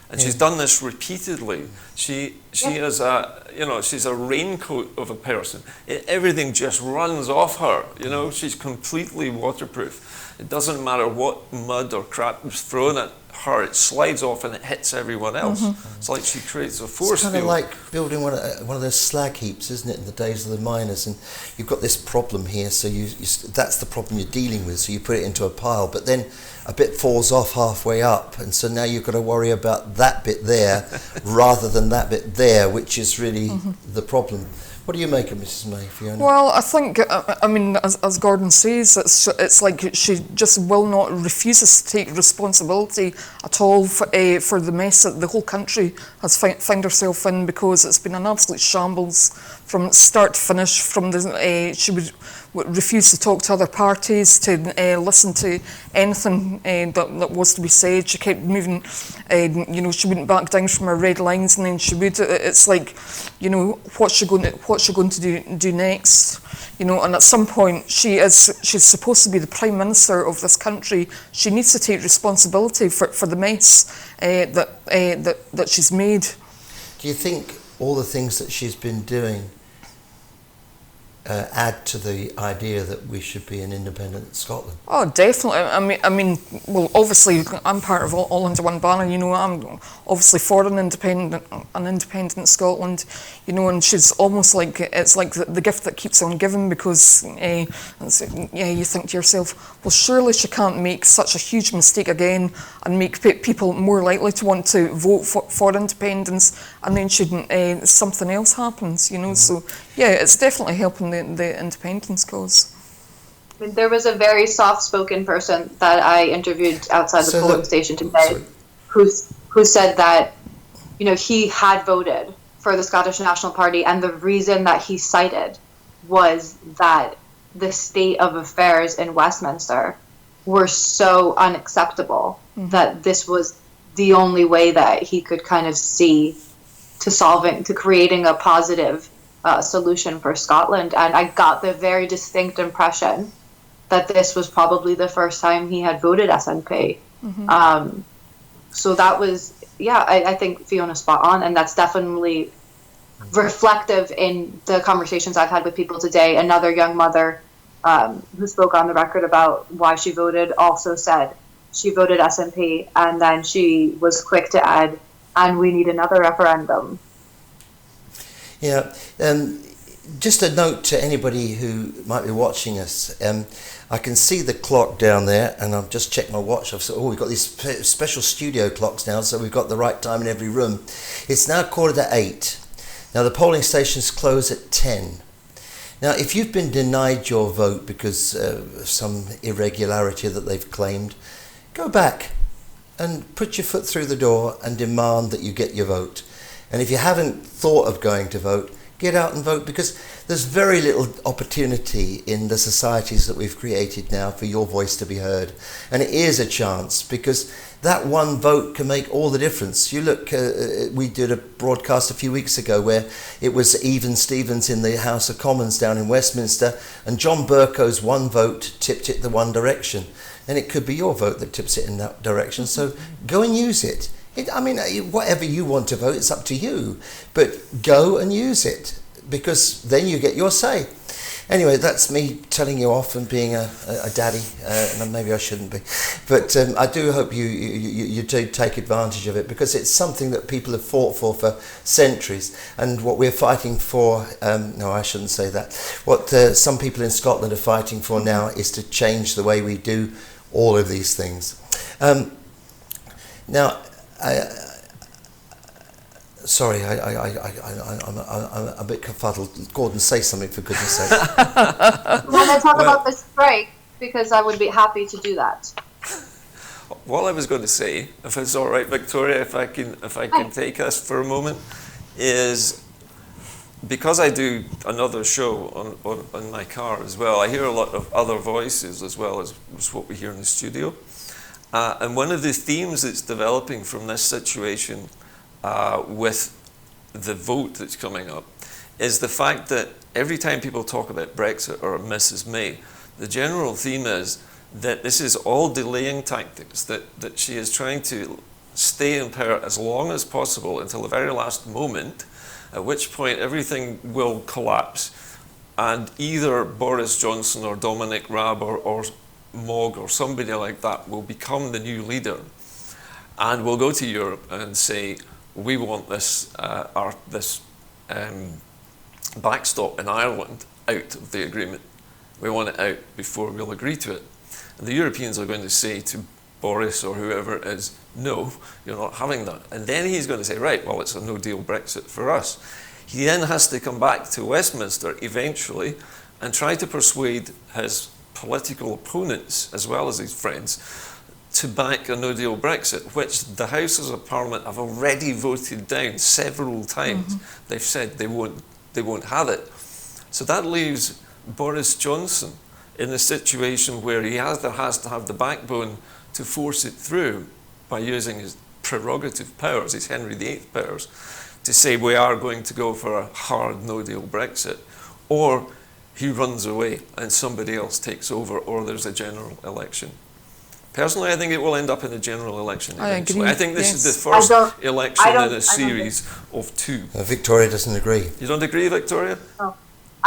And she's done this repeatedly. She is she's a raincoat of a person. Everything just runs off her. She's completely waterproof. It doesn't matter what mud or crap is thrown at her, it slides off and it hits everyone else. It's like she creates a force field. It's kind of like building one of those slag heaps, isn't it, in the days of the miners? And you've got this problem here, so that's the problem you're dealing with, so you put it into a pile, but then a bit falls off halfway up, and so now you've got to worry about that bit there rather than that bit there, which is really the problem. What do you make of Mrs May, Fiona? Well, I think, as Gordon says, it's like she just refuses to take responsibility at all for the mess that the whole country has found herself in, because it's been an absolute shambles from start to finish. She would refuse to talk to other parties, to listen to anything that was to be said. She kept moving, she wouldn't back down from her red lines, and then she would. It's like, what's she going to do next? And at some point she's supposed to be the Prime Minister of this country. She needs to take responsibility for the mess that she's made. Do you think all the things that she's been doing add to the idea that we should be an independent Scotland? Oh, definitely. Well, obviously, I'm part of all under one banner. You know, I'm obviously for an independent Scotland. You know, and she's almost like it's like the gift that keeps on giving, because you think to yourself, well, surely she can't make such a huge mistake again and make people more likely to want to vote for independence, and then something else happens. You know, so yeah, it's definitely helping the independence cause. There was a very soft-spoken person that I interviewed outside the polling station today, who said that, you know, he had voted for the Scottish National Party, and the reason that he cited was that the state of affairs in Westminster were so unacceptable that this was the only way that he could kind of see to creating a positive solution for Scotland. And I got the very distinct impression that this was probably the first time he had voted SNP. So that was, I think Fiona's spot on, and that's definitely reflective in the conversations I've had with people today. Another young mother who spoke on the record about why she voted also said she voted SNP, and then she was quick to add, and we need another referendum. Yeah, just a note to anybody who might be watching us. I can see the clock down there, and I've just checked my watch. I've said, we've got these special studio clocks now, so we've got the right time in every room. It's now 8:15. Now the polling stations close at 10. Now, if you've been denied your vote because of some irregularity that they've claimed, go back and put your foot through the door and demand that you get your vote. And if you haven't thought of going to vote, get out and vote, because there's very little opportunity in the societies that we've created now for your voice to be heard. And it is a chance, because that one vote can make all the difference. You look, we did a broadcast a few weeks ago where it was Even Stevens in the House of Commons down in Westminster, and John Bercow's one vote tipped it the one direction. And it could be your vote that tips it in that direction. So go and use it. Whatever you want to vote, it's up to you. But go and use it, because then you get your say. Anyway, that's me telling you off and being a daddy, and maybe I shouldn't be. But I do hope you do take advantage of it, because it's something that people have fought for centuries. And what we're fighting for, no, I shouldn't say that. What some people in Scotland are fighting for now is to change the way we do all of these things. Now, sorry, I'm a bit confuddled. Gordon, say something, for goodness sake. When I talk about the strike, because I would be happy to do that. What I was going to say, if it's all right, Victoria, if I can take us for a moment, is because I do another show on my car as well, I hear a lot of other voices as well as what we hear in the studio. And one of the themes that's developing from this situation with the vote that's coming up is the fact that every time people talk about Brexit or Mrs. May, the general theme is that this is all delaying tactics, that she is trying to stay in power as long as possible until the very last moment, at which point everything will collapse, and either Boris Johnson or Dominic Raab or Mogg or somebody like that will become the new leader, and will go to Europe and say, we want this backstop in Ireland out of the agreement. We want it out before we'll agree to it. And the Europeans are going to say to Boris or whoever it is, no, you're not having that. And then he's going to say, right, well, it's a no-deal Brexit for us. He then has to come back to Westminster eventually and try to persuade his political opponents, as well as his friends, to back a no-deal Brexit, which the Houses of Parliament have already voted down several times. They've said they won't have it. So that leaves Boris Johnson in a situation where he either has to have the backbone to force it through by using his prerogative powers, his Henry VIII powers, to say we are going to go for a hard no-deal Brexit, or he runs away and somebody else takes over, or there's a general election. Personally, I think it will end up in a general election eventually. I think this is the first election in a series of two. Victoria doesn't agree. You don't agree, Victoria? No.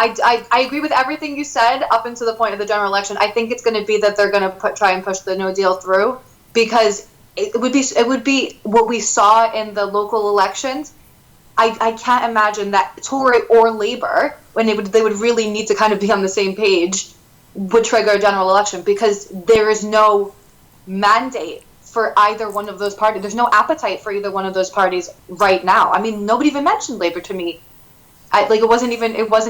I agree with everything you said up until the point of the general election. I think it's going to be that they're going to try and push the No Deal through, because it would be what we saw in the local elections. I can't imagine that Tory or Labour, when they would really need to kind of be on the same page, would trigger a general election, because there is no mandate for either one of those parties. There's no appetite for either one of those parties right now. I mean, nobody even mentioned Labour to me. It wasn't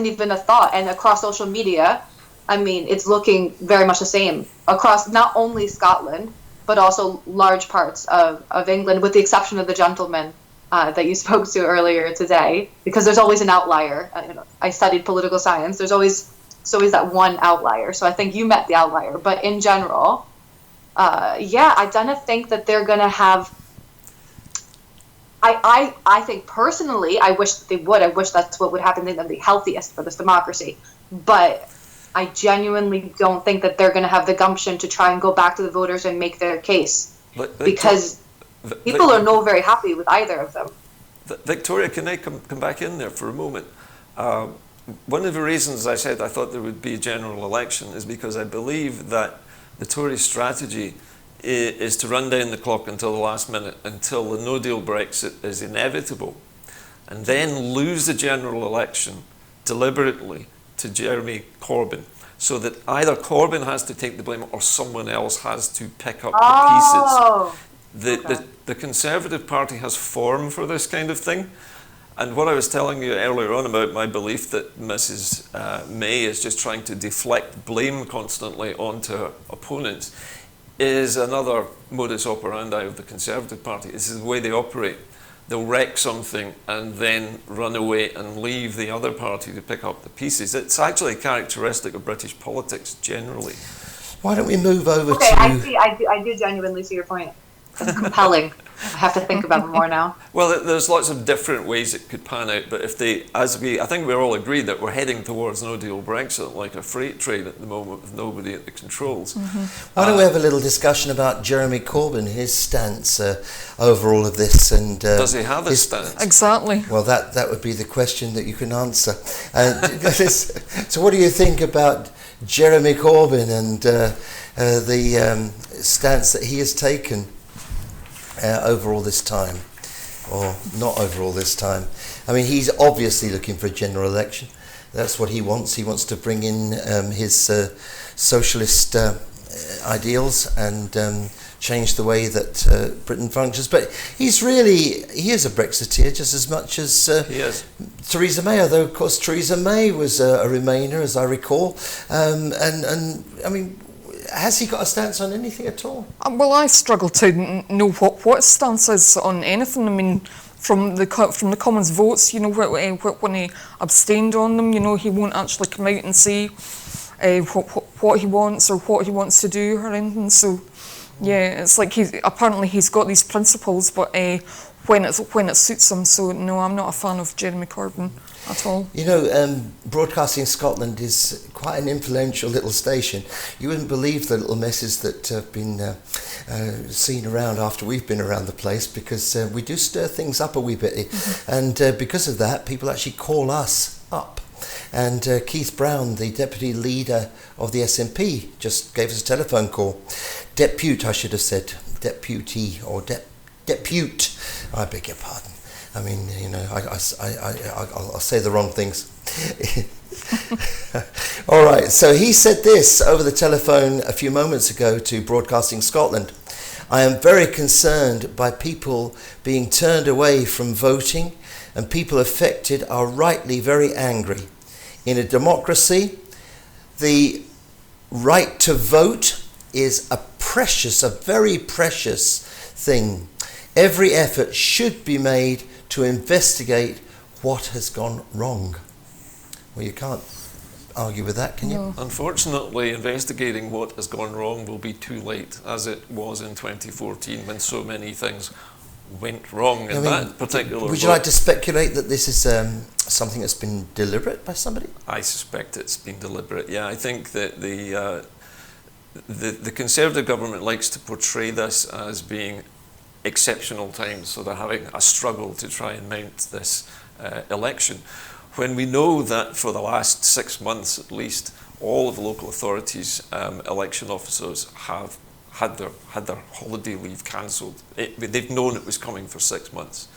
even a thought. And across social media, I mean, it's looking very much the same across not only Scotland but also large parts of England, with the exception of the gentleman that you spoke to earlier today, because there's always an outlier. I studied political science. There's always that one outlier. So I think you met the outlier. But in general, I don't think that they're going to have. I think personally, I wish that they would. I wish that's what would happen. They'd be healthiest for this democracy. But I genuinely don't think that they're going to have the gumption to try and go back to the voters and make their case. Because people are not very happy with either of them. Victoria, can I come back in there for a moment? One of the reasons I said I thought there would be a general election is because I believe that the Tory strategy is to run down the clock until the last minute, until the no-deal Brexit is inevitable, and then lose the general election deliberately to Jeremy Corbyn, so that either Corbyn has to take the blame or someone else has to pick up the pieces. The Conservative Party has form for this kind of thing. And what I was telling you earlier on about my belief that Mrs. May is just trying to deflect blame constantly onto her opponents is another modus operandi of the Conservative Party. This is the way they operate. They'll wreck something and then run away and leave the other party to pick up the pieces. It's actually characteristic of British politics generally. Why don't we move over to... I do genuinely see your point. It's compelling. I have to think about it more now. Well, there's lots of different ways it could pan out, but I think we're all agreed that we're heading towards no-deal Brexit like a freight train at the moment with nobody at the controls. Why don't we have a little discussion about Jeremy Corbyn, his stance over all of this? And does he have a stance? Exactly. Well, that would be the question that you can answer. So what do you think about Jeremy Corbyn and the stance that he has taken over all this time, or not over all this time? I mean, he's obviously looking for a general election. That's what he wants. He wants to bring in his socialist ideals and change the way that Britain functions. But he is a Brexiteer just as much as Theresa May, although of course Theresa May was a Remainer, as I recall. And I mean, has he got a stance on anything at all? Well, I struggle to know what his stance is on anything. I mean, from the Commons votes, you know, when he abstained on them, you know, he won't actually come out and say what he wants or what he wants to do or anything. So, yeah, it's like he's got these principles, but when it suits him. So, no, I'm not a fan of Jeremy Corbyn at all. You know, Broadcasting Scotland is quite an influential little station. You wouldn't believe the little messes that have been seen around after we've been around the place, because we do stir things up a wee bit. And because of that, people actually call us up. And Keith Brown, the deputy leader of the SNP, just gave us a telephone call. Depute, I should have said. Deputy or depute. I beg your pardon. I mean, you know, I'll say the wrong things. All right, so he said this over the telephone a few moments ago to Broadcasting Scotland. I am very concerned by people being turned away from voting, and people affected are rightly very angry. In a democracy, the right to vote is a very precious thing. Every effort should be made to investigate what has gone wrong. Well, you can't argue with that, can you? No. Unfortunately, investigating what has gone wrong will be too late, as it was in 2014 when so many things went wrong in that particular Would you like to speculate that this is something that's been deliberate by somebody? I suspect it's been deliberate, yeah. I think that the Conservative government likes to portray this as being exceptional times, so they're having a struggle to try and mount this election. when we know that for the last 6 months at least, all of the local authorities' election officers have had their holiday leave cancelled. They've known it was coming for 6 months,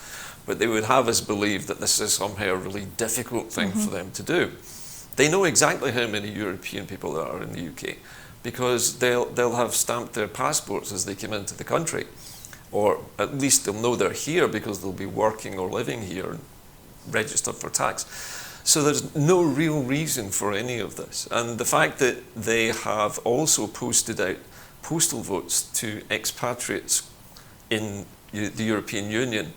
but they would have us believe that this is somehow a really difficult thing for them to do. They know exactly how many European people there are in the UK, because they'll have stamped their passports as they come into the country, or at least they'll know they're here because they'll be working or living here and registered for tax. So there's no real reason for any of this. And the fact that they have also posted out postal votes to expatriates in the European Union,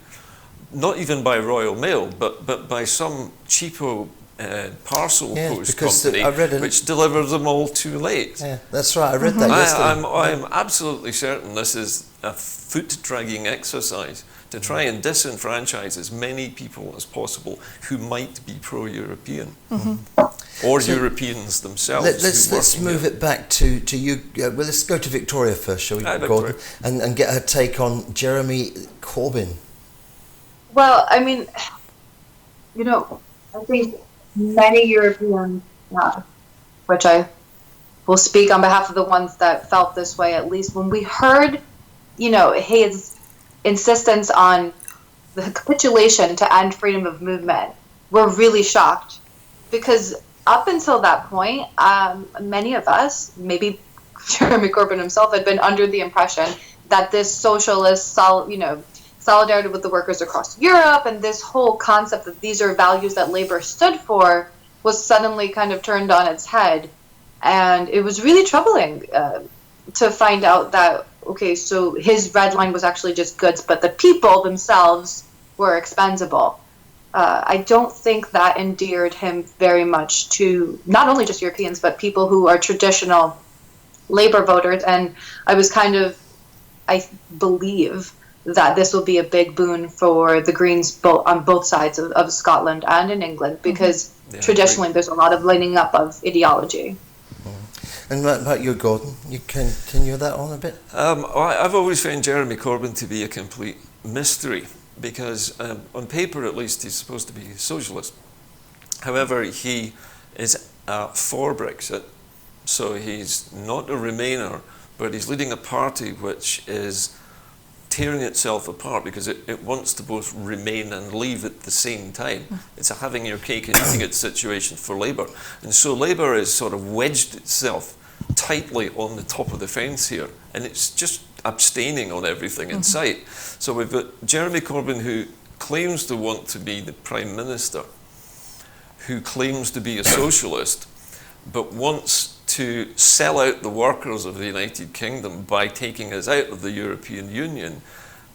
not even by Royal Mail, but by some cheapo parcel post company, which delivers them all too late. Yeah, that's right. I read that yesterday. I'm absolutely certain this is a foot-dragging exercise to try and disenfranchise as many people as possible who might be pro-European, or Europeans themselves. Let's move it back to you. Well, let's go to Victoria first, shall we, Gordon, and get her take on Jeremy Corbyn. Well, I mean, I think many Europeans, which I will speak on behalf of the ones that felt this way, at least when we heard, his insistence on the capitulation to end freedom of movement, we're really shocked, because up until that point, many of us, maybe Jeremy Corbyn himself, had been under the impression that this socialist, solidarity with the workers across Europe, and this whole concept that these are values that Labour stood for, was suddenly kind of turned on its head. And it was really troubling to find out that, okay, so his red line was actually just goods, but the people themselves were expendable. I don't think that endeared him very much to not only just Europeans, but people who are traditional Labour voters. And I believe that this will be a big boon for the Greens on both sides of Scotland and in England, because traditionally there's a lot of lining up of ideology. And what about you, Gordon? You continue that on a bit? I've always found Jeremy Corbyn to be a complete mystery, because on paper at least he's supposed to be a socialist. However, he is for Brexit, so he's not a Remainer, but he's leading a party which is tearing itself apart because it wants to both remain and leave at the same time. It's a having your cake and eating it situation for Labour. And so Labour has sort of wedged itself tightly on the top of the fence here, and it's just abstaining on everything in sight. So we've got Jeremy Corbyn, who claims to want to be the Prime Minister, who claims to be a socialist, but wants to sell out the workers of the United Kingdom by taking us out of the European Union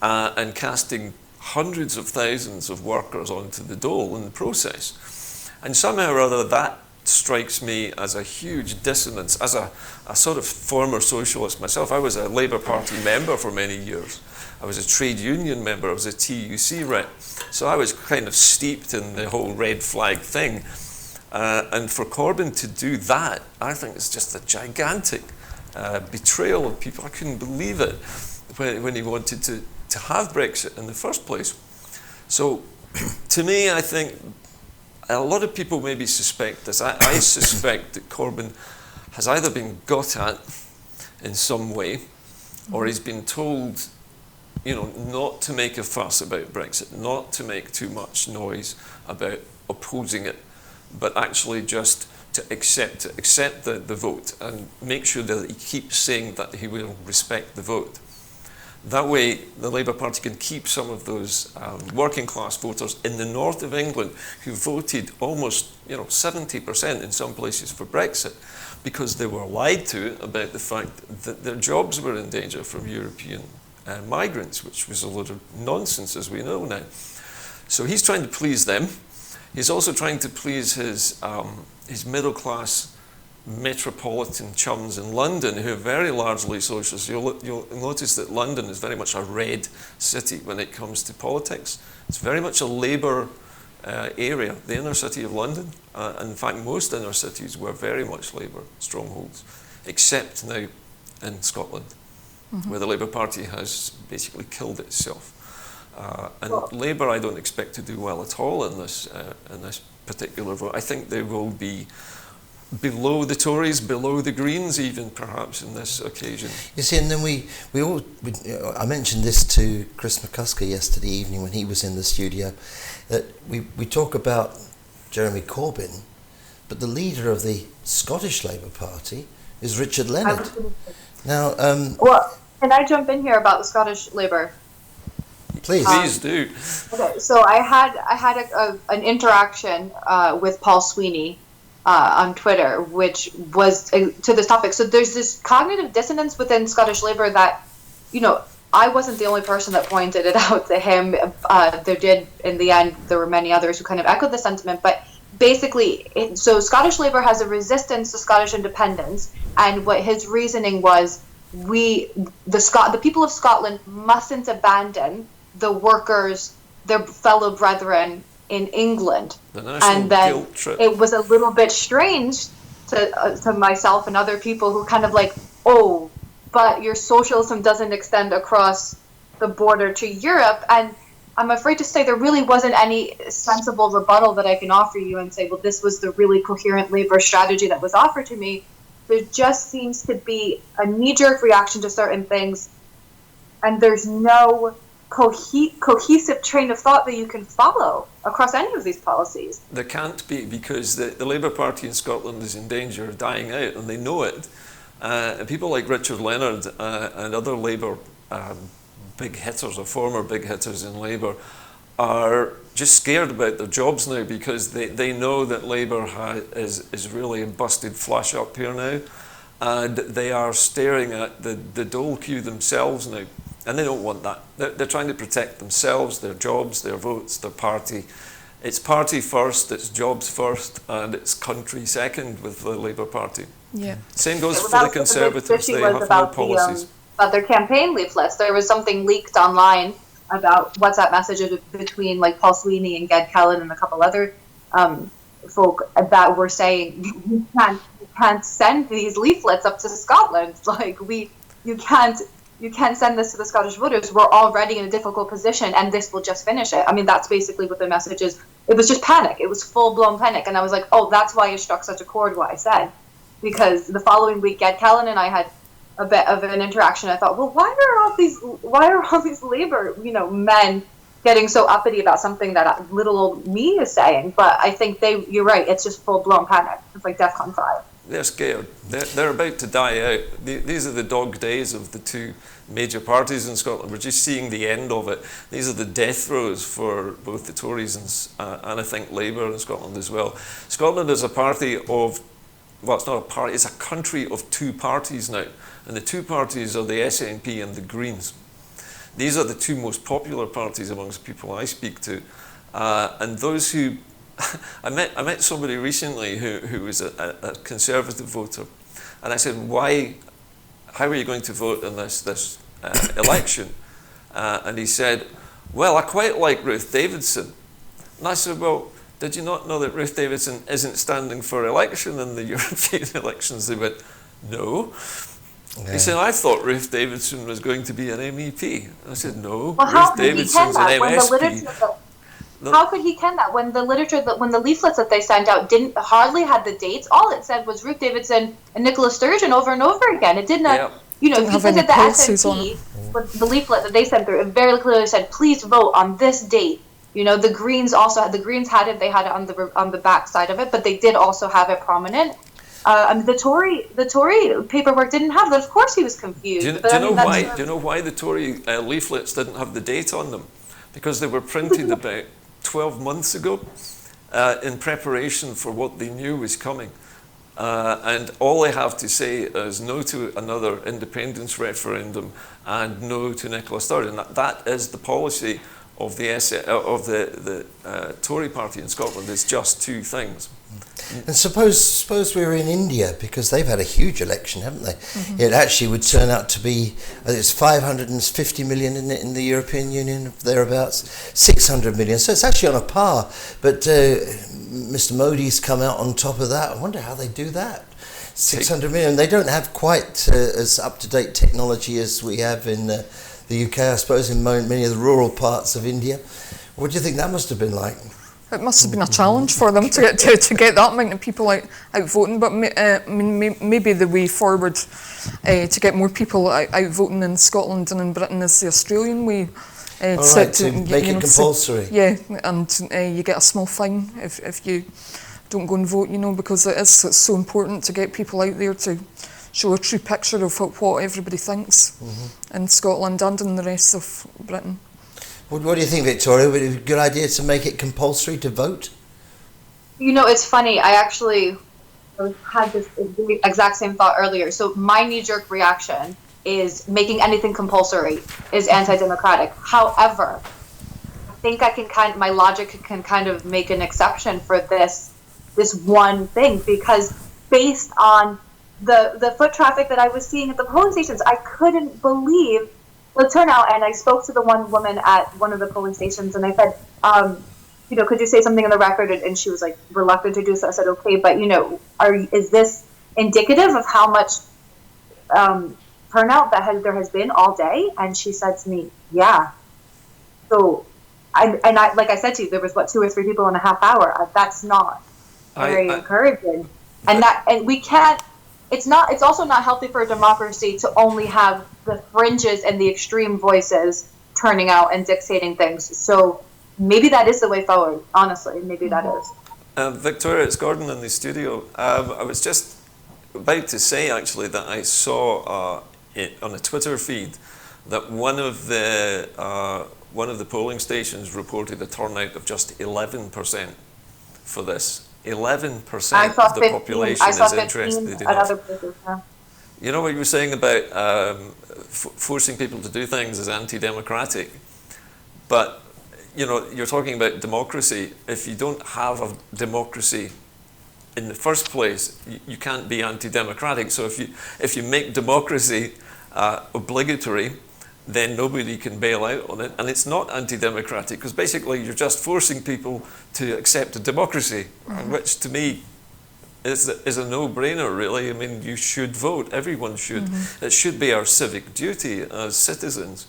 and casting hundreds of thousands of workers onto the dole in the process. And somehow or other that strikes me as a huge dissonance. As a sort of former socialist myself, I was a Labour Party member for many years. I was a trade union member, I was a TUC rep. So I was kind of steeped in the whole red flag thing. And for Corbyn to do that, I think it's just a gigantic betrayal of people. I couldn't believe it when he wanted to have Brexit in the first place. So to me, I think a lot of people maybe suspect this. I suspect that Corbyn has either been got at in some way, or he's been told, not to make a fuss about Brexit, not to make too much noise about opposing it, but actually just to accept the vote and make sure that he keeps saying that he will respect the vote. That way, the Labour Party can keep some of those working class voters in the north of England who voted almost 70% in some places for Brexit, because they were lied to about the fact that their jobs were in danger from European migrants, which was a lot of nonsense, as we know now. So he's trying to please them. He's also trying to please his middle-class metropolitan chums in London, who are very largely socialist. You'll notice that London is very much a red city when it comes to politics. It's very much a Labour area, the inner city of London. In fact, most inner cities were very much Labour strongholds, except now in Scotland, where the Labour Party has basically killed itself. And Labour, I don't expect to do well at all in this particular vote. I think they will be below the Tories, below the Greens even, perhaps, in this occasion. You see, and then I mentioned this to Chris McCusker yesterday evening when he was in the studio, that we talk about Jeremy Corbyn, but the leader of the Scottish Labour Party is Richard Leonard. Now, well, can I jump in here about the Scottish Labour? Please. Please do. Okay, so I had an interaction with Paul Sweeney on Twitter, which was to this topic. So there's this cognitive dissonance within Scottish Labour that, I wasn't the only person that pointed it out to him. In the end, there were many others who kind of echoed the sentiment. But basically, so Scottish Labour has a resistance to Scottish independence, and what his reasoning was, the people of Scotland mustn't abandon the workers, their fellow brethren in England. And then guilt trip. It was a little bit strange to myself and other people who kind of like, oh, but your socialism doesn't extend across the border to Europe. And I'm afraid to say there really wasn't any sensible rebuttal that I can offer you and say, well, this was the really coherent Labour strategy that was offered to me. There just seems to be a knee-jerk reaction to certain things, and there's no cohesive train of thought that you can follow across any of these policies. There can't be, because the Labour Party in Scotland is in danger of dying out, and they know it. And people like Richard Leonard and other Labour big hitters or former big hitters in Labour are just scared about their jobs now, because they know that Labour is really busted flush up here now, and they are staring at the dole queue themselves now. And they don't want that. They're trying to protect themselves, their jobs, their votes, their party. It's party first, it's jobs first, and it's country second with the Labour Party. Yeah. Same goes for the Conservatives. They have no policies. About their campaign leaflets. There was something leaked online about WhatsApp messages between like Paul Sweeney and Ged Kellan and a couple other folk that were saying, you can't send these leaflets up to Scotland. Like you can't send this to the Scottish voters. We're already in a difficult position, and this will just finish it. I mean, that's basically what the message is. It was just panic. It was full-blown panic. And I was like, oh, that's why it struck such a chord what I said. Because the following week, Ged Kellan and I had a bit of an interaction. I thought, well, why are all these Labour, men getting so uppity about something that little old me is saying? But I think you're right. It's just full-blown panic. It's like DEFCON 5. They're scared. They're about to die out. These are the dog days of the two major parties in Scotland. We're just seeing the end of it. These are the death throes for both the Tories and I think Labour in Scotland as well. Scotland is a party of, well, it's not a party, it's a country of two parties now. And the two parties are the SNP and the Greens. These are the two most popular parties amongst people I speak to. And those who I met somebody recently who was a Conservative voter, and I said, how are you going to vote in this election? And he said, well, I quite like Ruth Davidson. And I said, well, did you not know that Ruth Davidson isn't standing for election in the European elections? They went, no. Yeah. He said, I thought Ruth Davidson was going to be an MEP. I said, no, well, Ruth Davidson's an MSP. How could he ken that when the leaflets that they sent out hardly had the dates? All it said was Ruth Davidson and Nicola Sturgeon over and over again. It did not, if you look at the SNP, the leaflet that they sent through, it very clearly said, please vote on this date. The Greens had it. They had it on the back side of it, but they did also have it prominent. The Tory paperwork didn't have that. Of course, he was confused. Do you know why the Tory leaflets didn't have the date on them? Because they were printed about 12 months ago in preparation for what they knew was coming. And all they have to say is no to another independence referendum and no to Nicola Sturgeon. That is the policy of the Tory party in Scotland. It's just two things. And suppose we were in India, because they've had a huge election, haven't they? Mm-hmm. It actually would turn out to be, it's 550 million in the European Union, thereabouts, 600 million. So it's actually on a par. But Mr. Modi's come out on top of that. I wonder how they do that. 600 million. They don't have quite as up-to-date technology as we have in the UK, I suppose, in many of the rural parts of India. What do you think that must have been like? It must have been a challenge for them to get that amount of people out voting, but maybe the way forward to get more people out voting in Scotland and in Britain is the Australian way. To make it compulsory. And you get a small fine if you don't go and vote, because it's so important to get people out there to show a true picture of what everybody thinks in Scotland and in the rest of Britain. What do you think, Victoria? Would it be a good idea to make it compulsory to vote? It's funny. I actually had this exact same thought earlier. So my knee-jerk reaction is making anything compulsory is anti-democratic. However, I think my logic can kind of make an exception for this one thing, because based on the foot traffic that I was seeing at the polling stations, I couldn't believe the turnout. And I spoke to the one woman at one of the polling stations, and I said, could you say something in the record? And she was like reluctant to do so. I said, okay, but is this indicative of how much turnout there has been all day? And she said to me, yeah. So, I like I said to you, there was 2 or 3 people in a half hour. That's not very encouraging, and we can't. It's also not healthy for a democracy to only have the fringes and the extreme voices turning out and dictating things. So maybe that is the way forward. Honestly, maybe that is. Victoria, it's Gordon in the studio. I was just about to say actually that I saw on a Twitter feed that one of the polling stations reported a turnout of just 11% for this. 11% of the population is interested enough. You know what you were saying about forcing people to do things is anti-democratic, but you're talking about democracy. If you don't have a democracy in the first place, you can't be anti-democratic. So if you make democracy obligatory, then nobody can bail out on it, and it's not anti-democratic, because basically you're just forcing people to accept a democracy, which to me is a no-brainer, really. I mean, you should vote. Everyone should. It should be our civic duty as citizens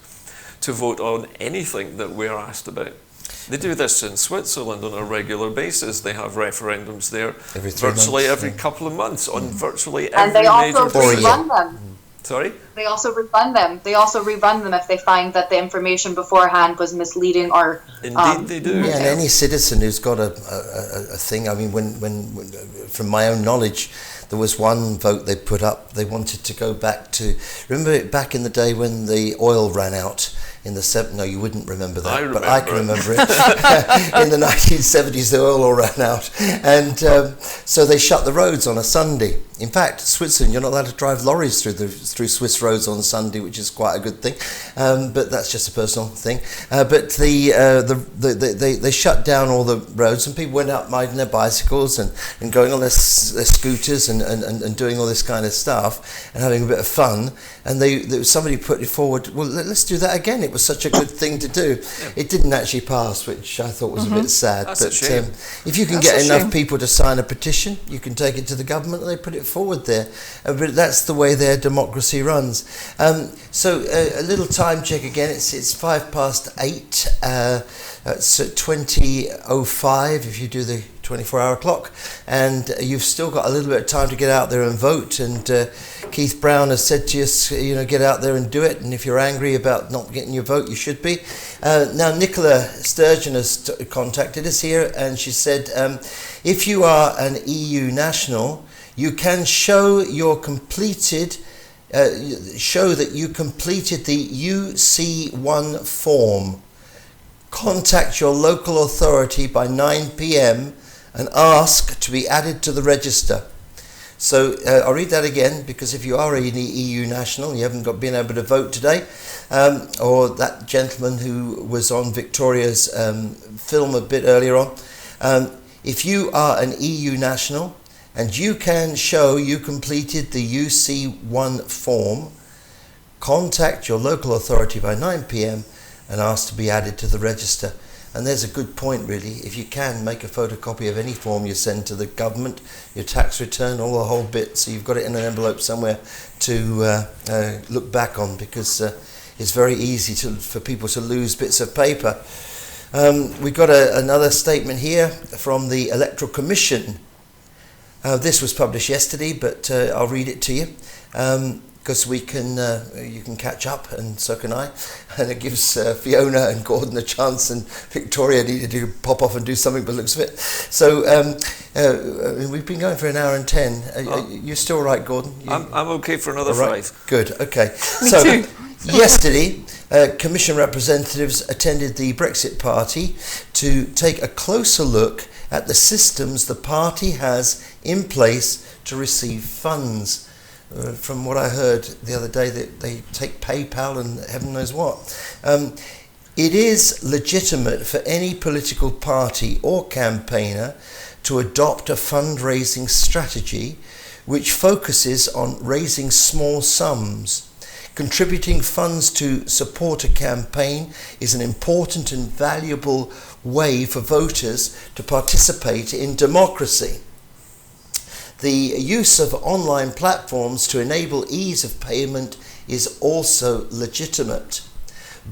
to vote on anything that we're asked about. They do this in Switzerland on a regular basis. They have referendums there virtually every couple of months on virtually every major And they also rerun them. Sorry? They also rerun them. They also rerun them if they find that the information beforehand was misleading or. Indeed, they do. Yeah, and any citizen who's got a thing. I mean, when from my own knowledge, there was one vote they put up. They wanted to go back to. Remember back in the day when the oil ran out in the 70s? No, you wouldn't remember that, but I can remember it. In the 1970s, the oil all ran out, and so they shut the roads on a Sunday. In fact, Switzerland, you're not allowed to drive lorries through Swiss roads on Sunday, which is quite a good thing. But that's just a personal thing. But they shut down all the roads, and people went out riding their bicycles and going on their scooters and doing all this kind of stuff and having a bit of fun. And somebody put it forward, well, let's do that again. It was such a good thing to do. Yeah. It didn't actually pass, which I thought was a bit sad. That's a shame. If you can get enough people to sign a petition, you can take it to the government and they put it forward there. But that's the way their democracy runs. So a little time check again. It's 8:05. It's 20:05 if you do the 24-hour clock, and you've still got a little bit of time to get out there and vote. And Keith Brown has said to us, get out there and do it. And if you're angry about not getting your vote, you should be. Now, Nicola Sturgeon has contacted us here, and she said, if you are an EU national, you can show that you completed the UC1 form. Contact your local authority by 9 p.m. and ask to be added to the register. So I'll read that again, because if you are an EU national, you haven't been able to vote today, or that gentleman who was on Victoria's film a bit earlier on, if you are an EU national and you can show you completed the UC1 form, contact your local authority by 9 p.m. and ask to be added to the register. And there's a good point, really. If you can, make a photocopy of any form you send to the government, your tax return, all the whole bit, so you've got it in an envelope somewhere to look back on, because it's very easy for people to lose bits of paper. We've got another statement here from the Electoral Commission. This was published yesterday, but I'll read it to you because you can catch up, and so can I. And it gives Fiona and Gordon a chance, and Victoria needed to pop off and do something by the looks of it. So we've been going for an hour and 10. You're still all right, Gordon? I'm okay for another right? 5. Good, okay. Me too. Yesterday, Commission representatives attended the Brexit Party to take a closer look at the systems the party has in place to receive funds. From what I heard the other day, that they take PayPal and heaven knows what. It is legitimate for any political party or campaigner to adopt a fundraising strategy which focuses on raising small sums. Contributing funds to support a campaign is an important and valuable way for voters to participate in democracy. The use of online platforms to enable ease of payment is also legitimate.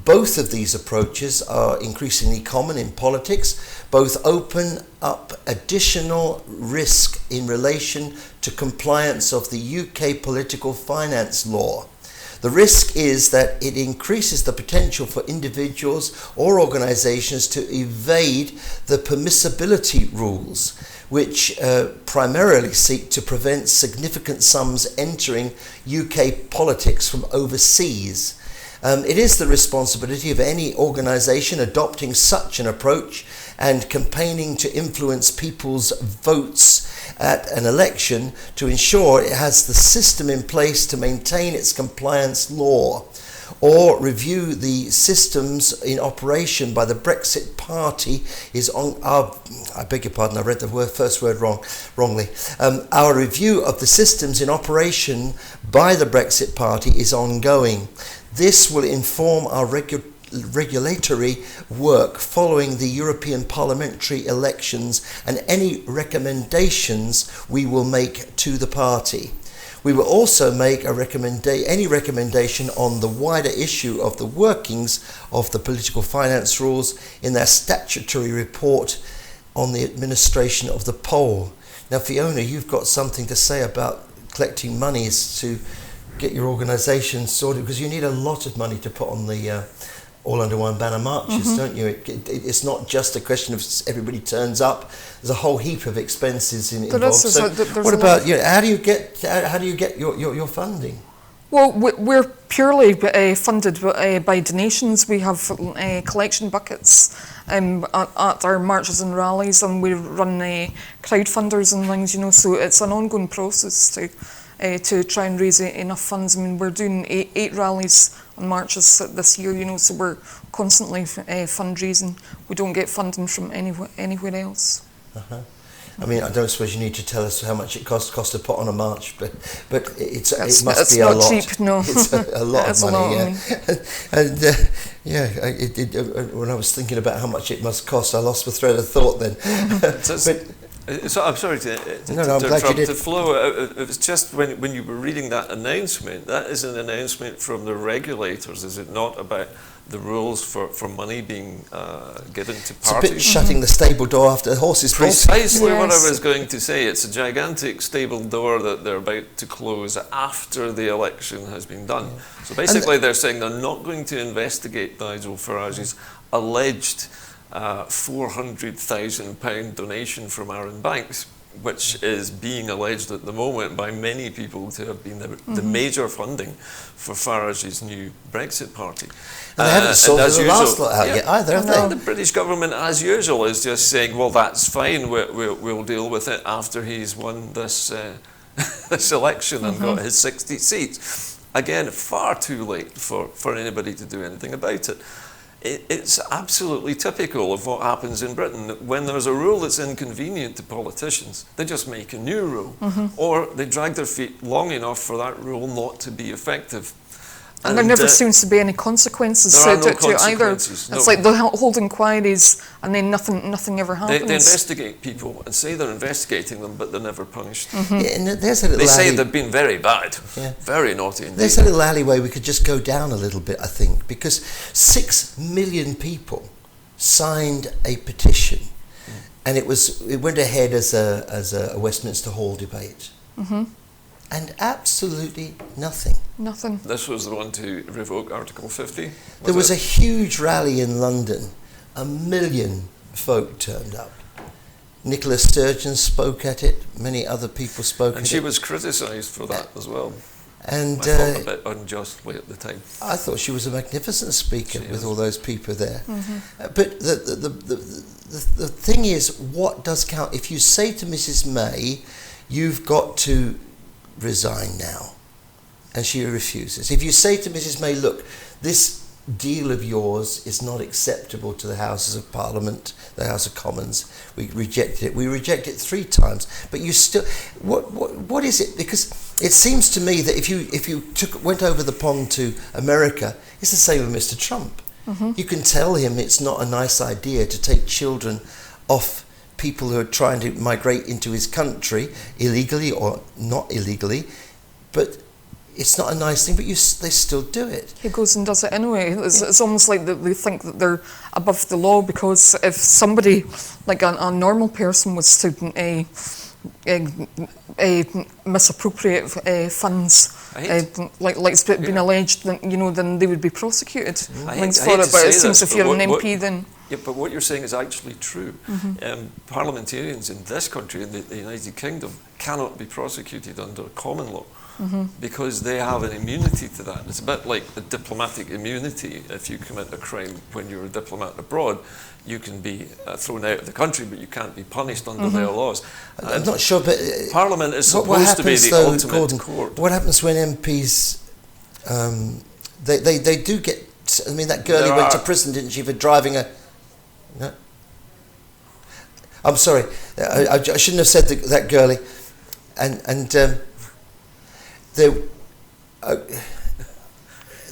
Both of these approaches are increasingly common in politics. Both open up additional risk in relation to compliance of the UK political finance law. The risk is that it increases the potential for individuals or organisations to evade the permissibility rules, which primarily seek to prevent significant sums entering UK politics from overseas. It is the responsibility of any organisation adopting such an approach and campaigning to influence people's votes at an election to ensure it has the system in place to maintain its compliance law, or review the systems in operation by the Brexit Party is on our, I beg your pardon, I read the first word wrongly. Our review of the systems in operation by the Brexit Party is ongoing. This will inform our regulatory work following the European parliamentary elections and any recommendations we will make to the party. We will also make any recommendation on the wider issue of the workings of the political finance rules in their statutory report on the administration of the poll. Now, Fiona, you've got something to say about collecting monies to get your organisation sorted, because you need a lot of money to put on the All Under One Banner marches, don't you? It's not just a question of everybody turns up. There's a whole heap of expenses involved. So what about you? How do you get your funding? Well, we're purely funded by donations. We have collection buckets at our marches and rallies, and we run crowdfunders and things, so it's an ongoing process to try and raise enough funds. I mean, we're doing eight rallies and marches this year, so we're constantly fundraising. We don't get funding from anywhere else. Uh-huh. I mean, I don't suppose you need to tell us how much it costs to put on a march, but it must be a lot. It's not cheap, no. It's a lot of money, yeah. And when I was thinking about how much it must cost, I lost the thread of thought then. So I'm sorry to interrupt the flow. It was just when you were reading that announcement, that is an announcement from the regulators, is it not, about the rules for money being given to parties? It's a bit shutting the stable door after the horses. Precisely what I was going to say. It's a gigantic stable door that they're about to close after the election has been done. Yeah. So basically they're saying they're not going to investigate Nigel Farage's alleged £400,000 donation from Aaron Banks, which is being alleged at the moment by many people to have been the major funding for Farage's new Brexit Party. And they haven't sorted the last lot out yet either, have they? The British government, as usual, is just saying, well, that's fine, we'll deal with it after he's won this this election and got his 60 seats. Again, far too late for anybody to do anything about it. It's absolutely typical of what happens in Britain. When there's a rule that's inconvenient to politicians, they just make a new rule, or they drag their feet long enough for that rule not to be effective. And there never seems to be any consequences to either. It's like they'll hold inquiries and then nothing ever happens. They investigate people and say they're investigating them, but they're never punished. Yeah, and there's a little they say they've been very bad, very naughty indeed. There's a little alleyway we could just go down a little bit, I think, because 6 million people signed a petition, and it went ahead as a Westminster Hall debate, and absolutely nothing. Nothing. This was the one to revoke Article 50? There was a huge rally in London. 1 million folk turned up. Nicola Sturgeon spoke at it. Many other people spoke at it. And she was criticised for that as well. And I thought a bit unjustly at the time. I thought she was a magnificent speaker with all those people there. But the thing is, what does count? If you say to Mrs. May, you've got to resign now, and she refuses. If you say to Mrs. May, look, this deal of yours is not acceptable to the Houses of Parliament, the House of Commons, we rejected it. We rejected it 3 times, but you still. What is it? Because it seems to me that if you went over the pond to America, it's the same with Mr. Trump. You can tell him it's not a nice idea to take children off people who are trying to migrate into his country illegally or not illegally, but it's not a nice thing, but they still do it. He goes and does it anyway. It's almost like they think that they're above the law, because if somebody, like a normal person, was to misappropriate funds, like it's been alleged, then they would be prosecuted. Thanks for it, but it seems if you're an MP, then. Yeah, but what you're saying is actually true. Parliamentarians in this country, in the United Kingdom, cannot be prosecuted under common law. Because they have an immunity to that. It's a bit like a diplomatic immunity. If you commit a crime when you're a diplomat abroad, you can be thrown out of the country, but you can't be punished under their laws. I'm not sure, but Parliament is supposed to be the ultimate Gordon, court. What happens when MPs, they do get, I mean, that girl who went to prison, didn't she, for driving a, no? I'm sorry, I shouldn't have said that girlie, and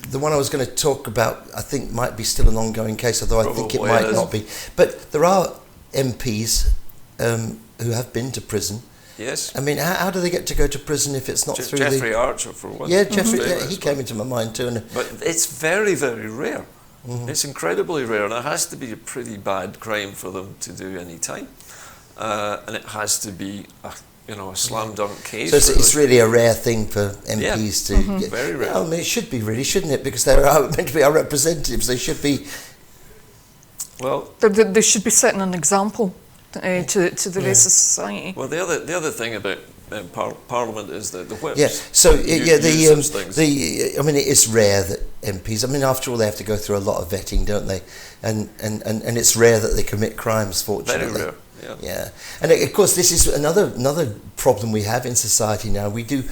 the one I was going to talk about, I think, might be still an ongoing case, although I think it might not be. But there are MPs who have been to prison. Yes. I mean, how do they get to go to prison if it's not through Jeffrey Archer, for one. Yeah, Jeffrey. Yeah, he came into my mind too. But it's very, very rare. It's incredibly rare, and it has to be a pretty bad crime for them to do any time, and it has to be a slam dunk case. So it's really a rare thing for MPs to get. Very rare. I mean, it should be really, shouldn't it? Because they're meant to be our representatives. They should be. Well, they should be setting an example to the rest of society. Well, the other thing about Parliament is the whips. Yeah. So I mean, it is rare that MPs. I mean, after all, they have to go through a lot of vetting, don't they? And it's rare that they commit crimes. Fortunately. Very rare. Yeah, and of course this is another problem we have in society now. We do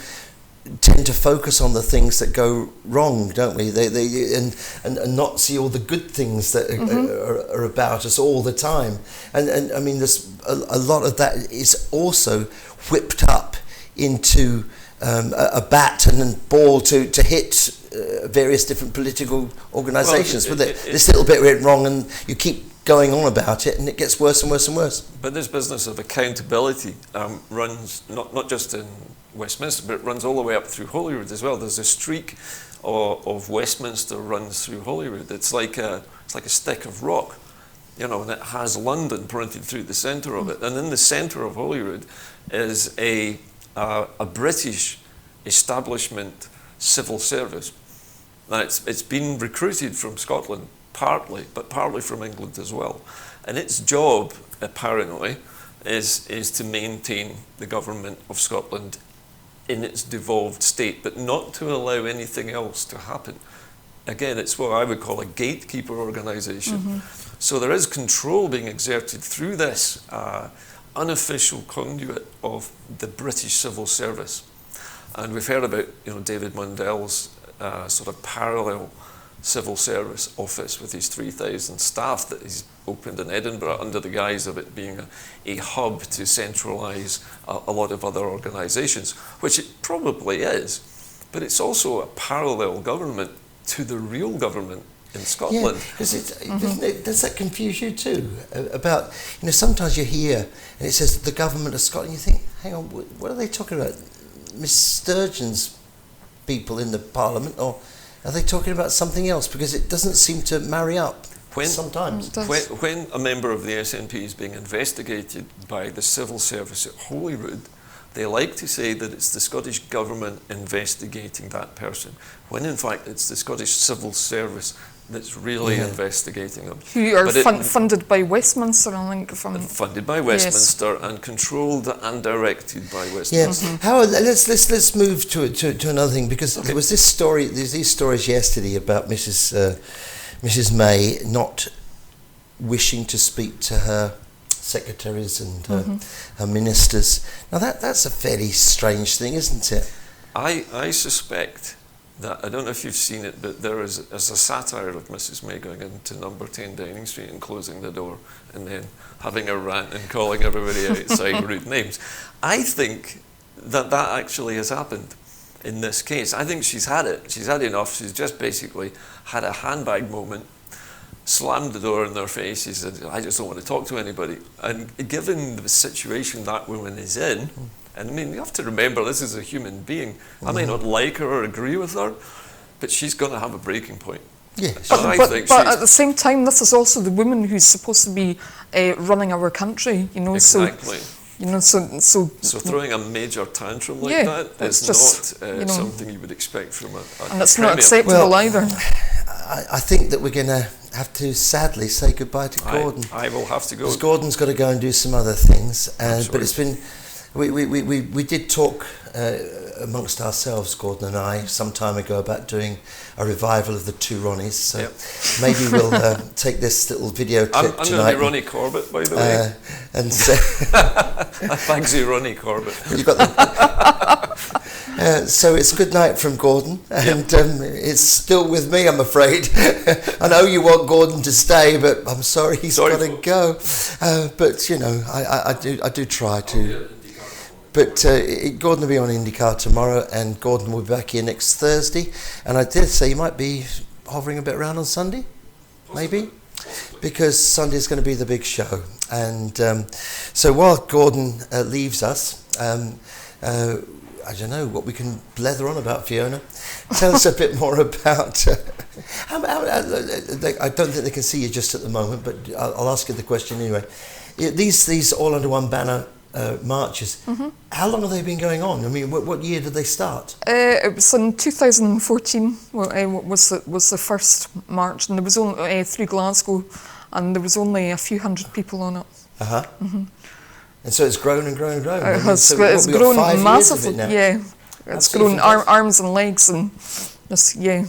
tend to focus on the things that go wrong, don't we? And not see all the good things that are about us all the time. And I mean, there's a lot of that is also whipped up into a bat and a ball to hit various different political organisations. Well, this little bit went wrong, and you keep going on about it, and it gets worse and worse and worse. But this business of accountability runs not just in Westminster, but it runs all the way up through Holyrood as well. There's a streak of Westminster runs through Holyrood. It's like a stick of rock, and it has London printed through the centre of it. And in the centre of Holyrood is a British establishment civil service. Now it's been recruited from Scotland partly, but partly from England as well. And its job, apparently, is to maintain the government of Scotland in its devolved state, but not to allow anything else to happen. Again, it's what I would call a gatekeeper organisation. So there is control being exerted through this unofficial conduit of the British civil service. And we've heard about David Mundell's sort of parallel civil service office with his 3,000 staff that he's opened in Edinburgh under the guise of it being a hub to centralise a lot of other organisations, which it probably is, but it's also a parallel government to the real government in Scotland. Yeah, does that confuse you too? About, sometimes you hear and it says the government of Scotland, you think, hang on, what are they talking about? Miss Sturgeon's people in the Parliament, or are they talking about something else? Because it doesn't seem to marry up. sometimes. It does. When a member of the SNP is being investigated by the civil service at Holyrood, they like to say that it's the Scottish Government investigating that person, when in fact it's the Scottish Civil Service that's really investigating them. Who are But funded by Westminster, I think. funded by Westminster and controlled and directed by Westminster. Yes. Howard, let's move to another thing, because there was this story. There's these stories yesterday about Mrs. May not wishing to speak to her secretaries and her ministers. Now that's a fairly strange thing, isn't it? I suspect that, I don't know if you've seen it, but there is a satire of Mrs. May going into number 10 Downing Street and closing the door and then having a rant and calling everybody outside rude names. I think that actually has happened in this case. I think she's had it. She's had enough. She's just basically had a handbag moment, slammed the door in their face. She said, I just don't want to talk to anybody. And given the situation that woman is in, and I mean, you have to remember, this is a human being. I may not like her or agree with her, but she's going to have a breaking point. Yes. But at the same time, this is also the woman who's supposed to be running our country, you know. Exactly. So, you know, so throwing a major tantrum like that is just, not something you would expect from a and it's premier. not acceptable either. I think that we're going to have to sadly say goodbye to Gordon. I will have to go. Because Gordon's got to go and do some other things, Absolutely. but it's been. We did talk amongst ourselves, Gordon and I, some time ago about doing a revival of the two Ronnies. So maybe we'll take this little video clip I'm tonight. going to be Ronnie Corbett, by the way. And so Thanks you, Ronnie Corbett. you've got so it's good night from Gordon, and it's still with me, I'm afraid. I know you want Gordon to stay, but I'm sorry he's got to go. But you know, I do try to. But Gordon will be on IndyCar tomorrow, and Gordon will be back here next Thursday. And I did say he might be hovering a bit around on Sunday, maybe, because Sunday is going to be the big show. And so while Gordon leaves us, I don't know what we can blether on about, Fiona. Tell us a bit more about. I don't think they can see you just at the moment, but I'll ask you the question anyway. These all under one banner marches. How long have they been going on? I mean, what year did they start? It was in 2014. Was the first march, and there was only through Glasgow, and there was only a few hundred people on it. And so it's grown and grown and grown. It's grown massively. Yeah, it's grown arms and legs and just And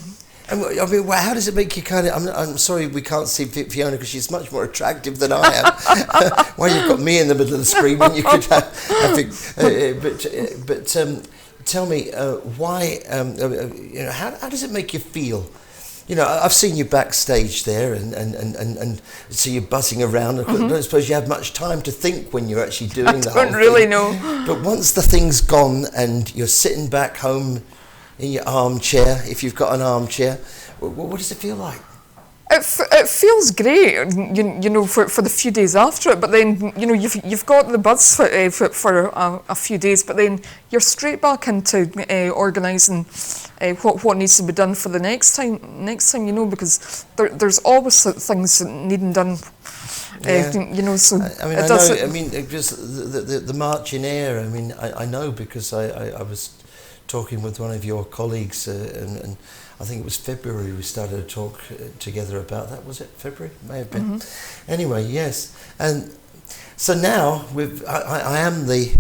I mean, how does it make you kind of? I'm sorry we can't see Fiona because she's much more attractive than I am. Why you've got me in the middle of the screen when you could have but tell me why? You know, how does it make you feel? You know, I've seen you backstage there, and see you buzzing around. I don't suppose you have much time to think when you're actually doing the whole thing. I don't really know. But once the thing's gone and you're sitting back home in your armchair, if you've got an armchair, what does it feel like? It feels great, you know, for the few days after it. But then, you know, you've got the buzz for a few days, but then you're straight back into organising what needs to be done for the next time. You know, because there's always things needing done. You know, so I mean, I mean, just the march in air. I mean, I know because I was talking with one of your colleagues, and I think it was February we started to talk together about that. Was it February? May have been. Anyway, yes. And so now I'm the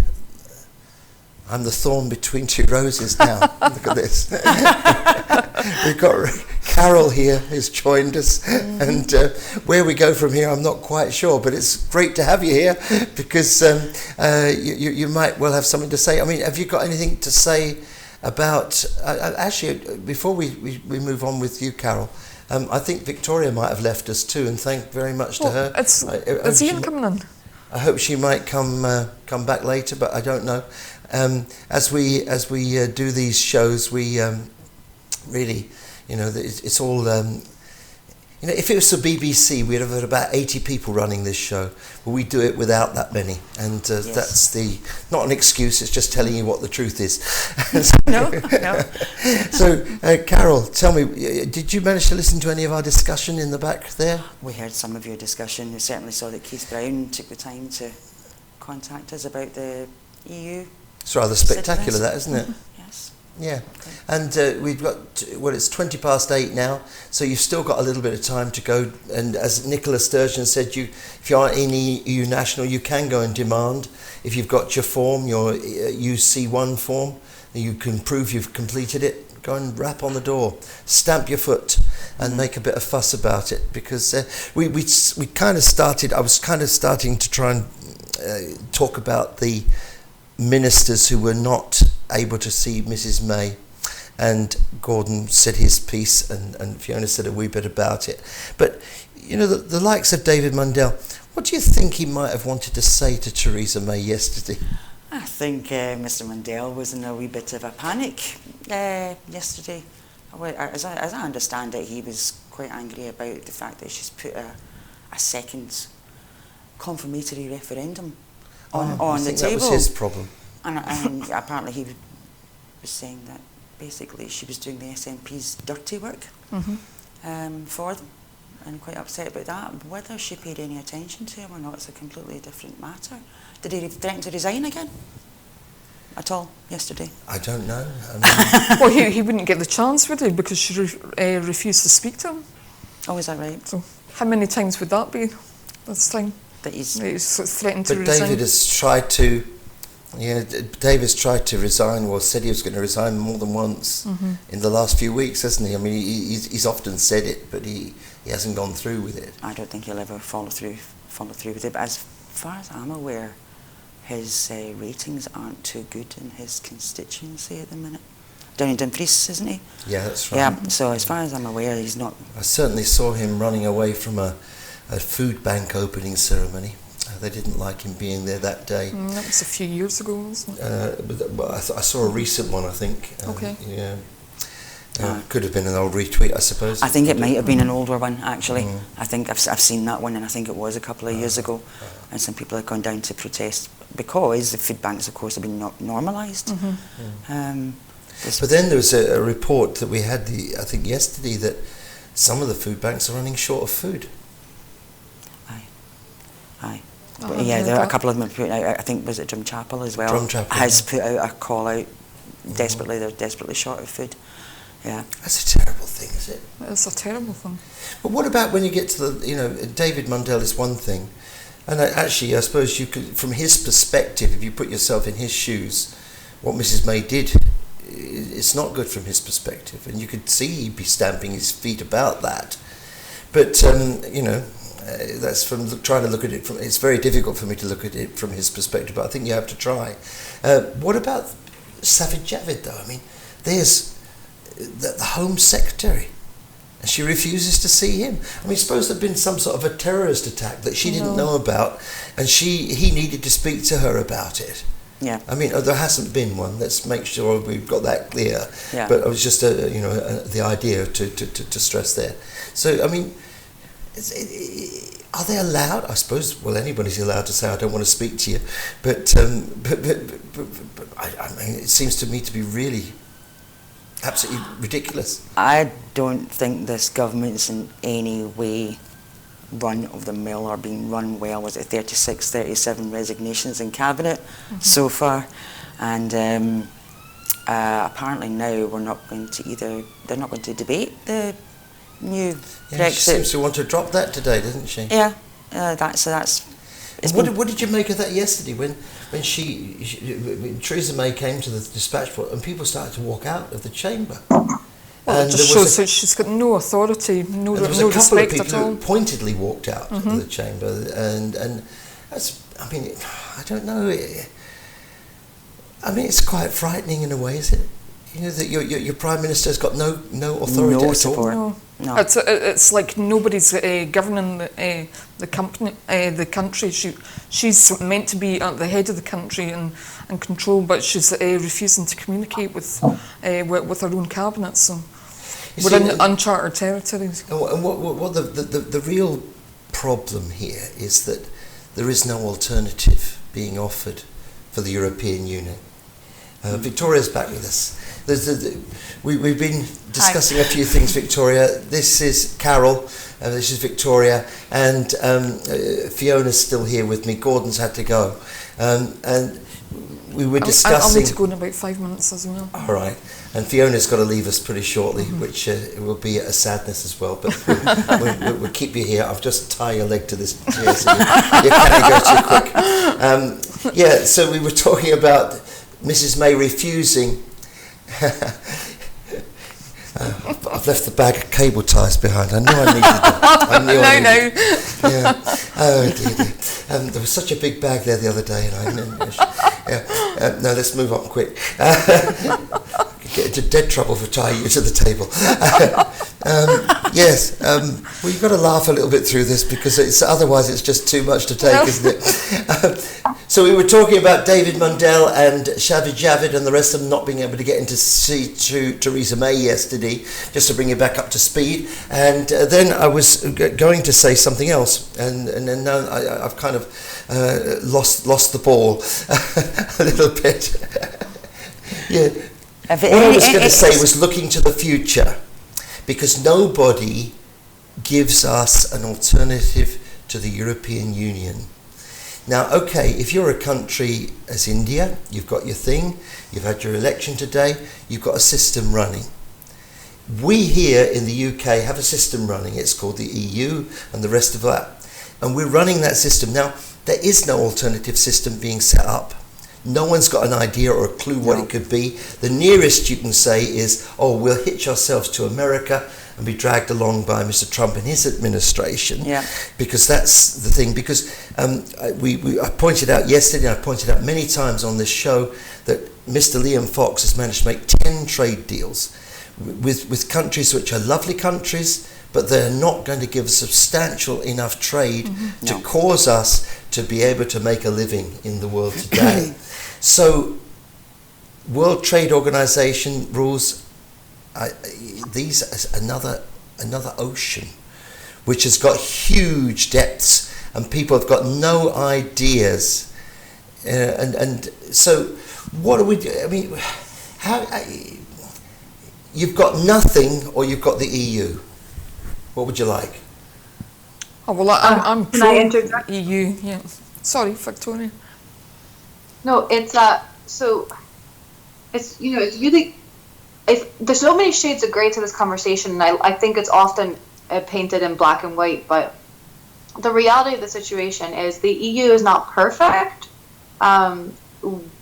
thorn between two roses now. Look at this. We've got Carol here who's joined us, and where we go from here I'm not quite sure, but it's great to have you here because you might well have something to say. I mean, have you got anything to say about, actually, before we move on with you, Carol, I think Victoria might have left us too, and thank very much to her. Is Ian coming in? I hope she might come back later, but I don't know. As we do these shows, we really, you know, it's all, you You know, if it was the BBC, we'd have had about 80 people running this show, but we do it without that many, and that's not an excuse. It's just telling you what the truth is. No. So, Carol, tell me, did you manage to listen to any of our discussion in the back there? We heard some of your discussion. We certainly saw that Keith Brown took the time to contact us about the EU. It's rather spectacular, that, isn't it? Yes. Yeah, and we've got, it's 8:20 now, so you've still got a little bit of time to go, and as Nicola Sturgeon said, if you aren't in EU national, you can go and demand, if you've got your form, your UC1 form, you can prove you've completed it, go and rap on the door, stamp your foot, and make a bit of fuss about it, because we kind of started, I was kind of starting to try and talk about the ministers who were not able to see Mrs May, and Gordon said his piece, and Fiona said a wee bit about it. But, you know, the likes of David Mundell, what do you think he might have wanted to say to Theresa May yesterday? I think Mr Mundell was in a wee bit of a panic yesterday. As I understand it, he was quite angry about the fact that she's put a second confirmatory referendum on the table. That was his problem. And apparently he was saying that basically she was doing the SNP's dirty work for them, and quite upset about that. Whether she paid any attention to him or not is a completely different matter. Did he threaten to resign again at all yesterday? I don't know. I mean, Well, he wouldn't get the chance, would he? Because she refused to speak to him. Oh, is that right? So how many times would that be this time? That he's Sort of threatened to but resign. David has tried to, David's tried to resign, or said he was going to resign more than once in the last few weeks, hasn't he? I mean, he's often said it, but he hasn't gone through with it. I don't think he'll ever follow through with it. But as far as I'm aware, his ratings aren't too good in his constituency at the minute. Down in Dumfries, isn't he? Yeah, that's right. Yeah, so as far as I'm aware, he's not... I certainly saw him running away from a food bank opening ceremony. They didn't like him being there that day. That was a few years ago, wasn't it? But I saw a recent one, I think. Okay. Yeah. Could have been an old retweet, I suppose. I think it might have been an older one, actually. I think I've seen that one, and I think it was a couple of years ago. And some people had gone down to protest because the food banks, of course, have been normalised. But then there was a report that we had, I think yesterday, that some of the food banks are running short of food. Aye. But yeah, there are a couple of them have put out, I think, was it Drumchapel as well? Drumchapel, has put out a call out desperately, they're desperately short of food. Yeah. That's a terrible thing, is it? It's a terrible thing. But what about when you get to the, David Mundell is one thing, and actually I suppose you could, from his perspective, if you put yourself in his shoes, what Mrs May did, it's not good from his perspective, and you could see he'd be stamping his feet about that. But, that's from trying to look at it from, it's very difficult for me to look at it from his perspective, but I think you have to try. What about Sajid Javid, though? I mean, there's the Home Secretary, and she refuses to see him. I mean, suppose there'd been some sort of a terrorist attack that she didn't know about, and he needed to speak to her about it. Yeah. I mean, there hasn't been one. Let's make sure we've got that clear. Yeah. But it was just the idea to stress there. So, I mean, are they allowed? I suppose. Well, anybody's allowed to say, "I don't want to speak to you," but I mean, it seems to me to be really absolutely ridiculous. I don't think this government's in any way run of the mill or being run well. Was it 36, 37 resignations in cabinet so far? And apparently now they're not going to debate the new Brexit. She seems to want to drop that today, doesn't she? Yeah, that's. What did you make of that yesterday when Theresa May came to the dispatch board and people started to walk out of the chamber? Well, it just shows that she's got no authority, no there was a couple of respect people at all. who pointedly walked out of the chamber, and that's, I mean, I don't know. I mean, it's quite frightening in a way, is it? You know that your prime minister's got no authority No at support. all. No. It's like nobody's governing the country. She's meant to be at the head of the country and control, but she's refusing to communicate with her own cabinet. So You We're see, in uncharted territories. and what the real problem here is that there is no alternative being offered for the European Union. Victoria's back with us. We've been discussing a few things, Victoria. This is Carol, this is Victoria, and Fiona's still here with me. Gordon's had to go. And we were discussing... I'll need to go in about 5 minutes as well. All right. And Fiona's got to leave us pretty shortly, which will be a sadness as well. But we'll keep you here. I'll just tie your leg to this chair so you can't go too quick. Yeah, so we were talking about Mrs. May refusing. I've left the bag of cable ties behind. I knew I needed them. I knew I needed them. Yeah. Oh dear. There was such a big bag there the other day, and no, let's move on quick. Get into dead trouble for tying you to the table. Yes, well, you've got to laugh a little bit through this because otherwise it's just too much to take, isn't it? So we were talking about David Mundell and Shaved Javid and the rest of them not being able to get in to see Theresa May yesterday, just to bring you back up to speed. And then I was going to say something else, and then now I've kind of lost the ball a little bit. Yeah. What I was going to say was looking to the future, because nobody gives us an alternative to the European Union. Now, okay, if you're a country as India, you've got your thing, you've had your election today, you've got a system running. We here in the UK have a system running. It's called the EU and the rest of that. And we're running that system. Now, there is no alternative system being set up. No one's got an idea or a clue what it could be. The nearest you can say is, oh, we'll hitch ourselves to America and be dragged along by Mr. Trump and his administration. Yeah. Because that's the thing. Because I pointed out yesterday, I pointed out many times on this show, that Mr. Liam Fox has managed to make 10 trade deals with countries which are lovely countries, but they're not going to give substantial enough trade to cause us to be able to make a living in the world today. So, World Trade Organization rules, these are another ocean, which has got huge depths, and people have got no ideas. And so, what do we do? I mean, you've got nothing, or you've got the EU. What would you like? Oh, well, I'm Can I interject? EU, yeah. Sorry, Victoria. No, it's so it's it's really, there's so many shades of grey to this conversation, and I think it's often painted in black and white, but the reality of the situation is the EU is not perfect.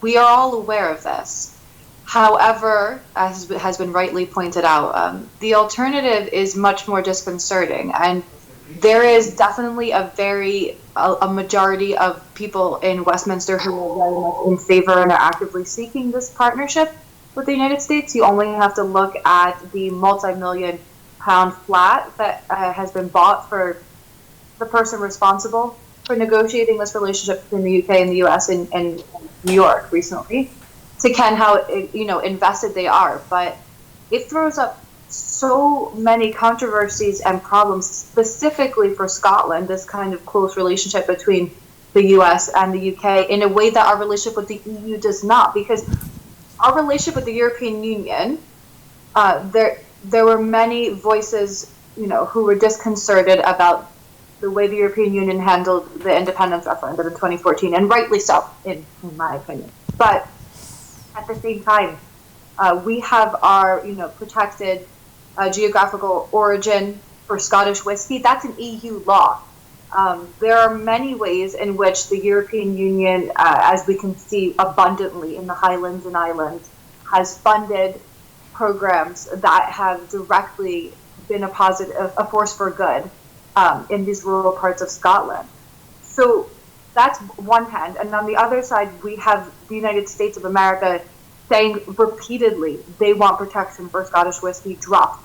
We are all aware of this. However, as has been rightly pointed out, the alternative is much more disconcerting, and there is definitely a majority of people in Westminster who are very much in favor and are actively seeking this partnership with the United States. You only have to look at the multi-million-pound flat that has been bought for the person responsible for negotiating this relationship between the UK and the US in New York recently, to ken how invested they are. But it throws up so many controversies and problems, specifically for Scotland, this kind of close relationship between the US and the UK, in a way that our relationship with the EU does not. Because our relationship with the European Union, there were many voices, who were disconcerted about the way the European Union handled the independence referendum in 2014, and rightly so, in my opinion. But at the same time, we have our, protected geographical origin for Scottish whiskey. That's an EU law. There are many ways in which the European Union, as we can see abundantly in the Highlands and Islands, has funded programs that have directly been a force for good in these rural parts of Scotland. So that's one hand. And on the other side, we have the United States of America saying repeatedly they want protection for Scottish whiskey dropped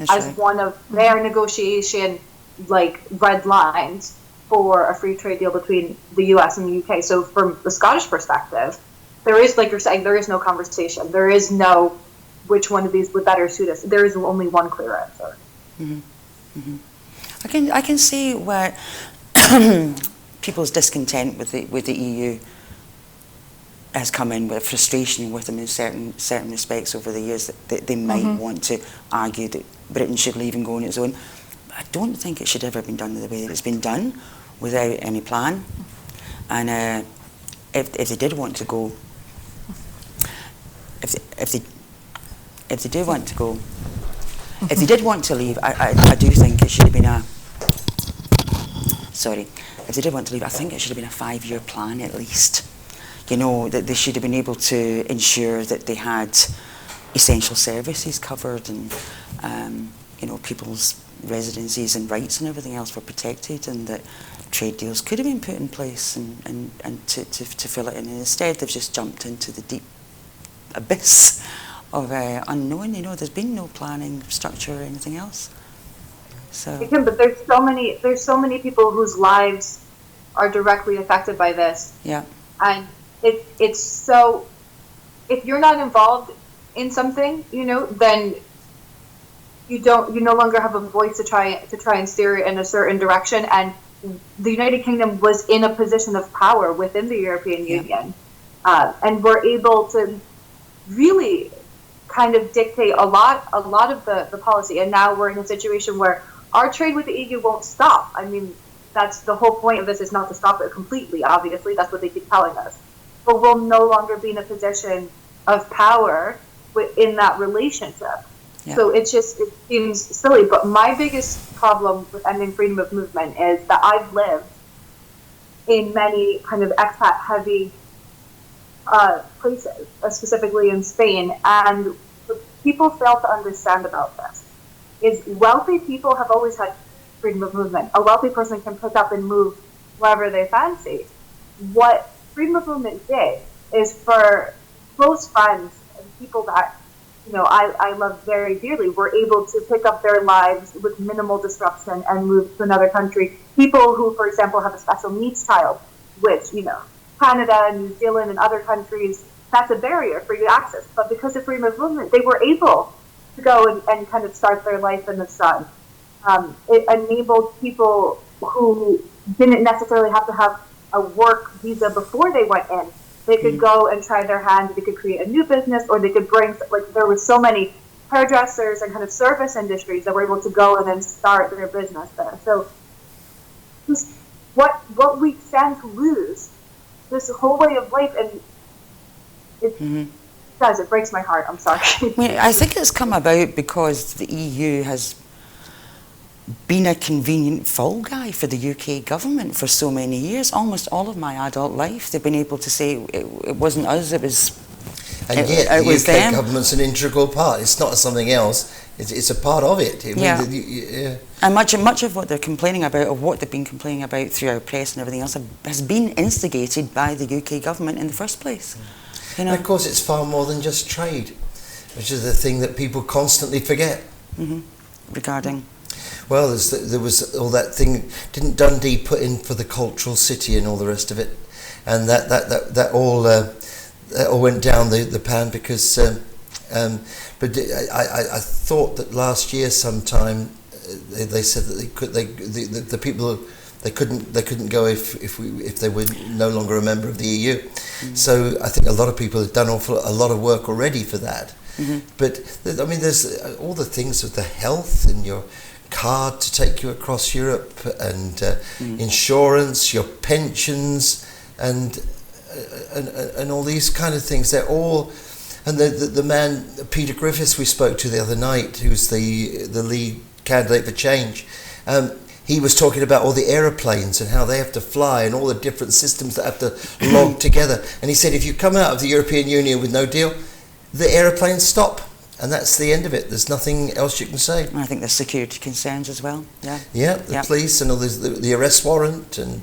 as one of their negotiation red lines for a free trade deal between the US and the UK. So from the Scottish perspective, there is, like you're saying, there is no conversation. There is no which one of these would better suit us. There is only one clear answer. I can see where people's discontent with the EU has come in, with frustration with them in certain respects over the years, that they might want to argue that Britain should leave and go on its own. But I don't think it should ever have been done the way that it's been done, without any plan. And if they did want to go, if they did want to go, if they did want to leave, I do think it should have been if they did want to leave, I think it should have been a 5-year plan at least. You know, that they should have been able to ensure that they had essential services covered, and you know, people's residencies and rights and everything else were protected, and that trade deals could have been put in place and to fill it in. And instead they've just jumped into the deep abyss of unknown. You know, there's been no planning, structure, or anything else. So. But there's so many people whose lives are directly affected by this. Yeah. And it's so, if you're not involved in something, you know, then you no longer have a voice to try and steer it in a certain direction. And the United Kingdom was in a position of power within the European Union, and were able to really kind of dictate a lot of the policy. And now we're in a situation where our trade with the EU won't stop. I mean, that's the whole point of this, is not to stop it completely. Obviously, that's what they keep telling us. But we'll no longer be in a position of power in that relationship. Yeah. So it seems silly. But my biggest problem with ending freedom of movement is that I've lived in many kind of expat-heavy places, specifically in Spain, and what people fail to understand about this is wealthy people have always had freedom of movement. A wealthy person can pick up and move wherever they fancy. What freedom of movement did is, for close friends and people that, you know, I love very dearly, were able to pick up their lives with minimal disruption and move to another country. People who, for example, have a special needs child, which, you know, Canada, New Zealand, and other countries, that's a barrier for you to access. But because of freedom of movement, they were able to go and kind of start their life in the sun. It enabled people who didn't necessarily have to have a work visa before they went in. They could go and try their hand. They could create a new business, or they could bring, like, there were so many hairdressers and kind of service industries that were able to go and then start their business there. So what we stand to lose, this whole way of life, and it does, it breaks my heart. I'm sorry. I think it's come about because the EU has been a convenient fall guy for the UK government for so many years. Almost all of my adult life, they've been able to say it wasn't us, it was. And yet, the UK government's an integral part. It's not something else. It's a part of it. And much of what they're complaining about, or what they've been complaining about through our press and everything else, has been instigated by the UK government in the first place. You know? And of course, it's far more than just trade, which is the thing that people constantly forget. Regarding. Well, there was all that thing. Didn't Dundee put in for the cultural city and all the rest of it, and that all went down the pan because. But I thought that last year sometime they said that the people they couldn't go if they were no longer a member of the EU. So I think a lot of people have done a lot of work already for that. But I mean, there's all the things with the health and your card to take you across Europe, and insurance, your pensions, and all these kind of things. They're all, and the man Peter Griffiths we spoke to the other night, who's the lead candidate for change, he was talking about all the aeroplanes and how they have to fly and all the different systems that have to log together. And he said, if you come out of the European Union with no deal, the aeroplanes stop. And that's the end of it. There's nothing else you can say. I think there's security concerns as well. The police and all the arrest warrant, and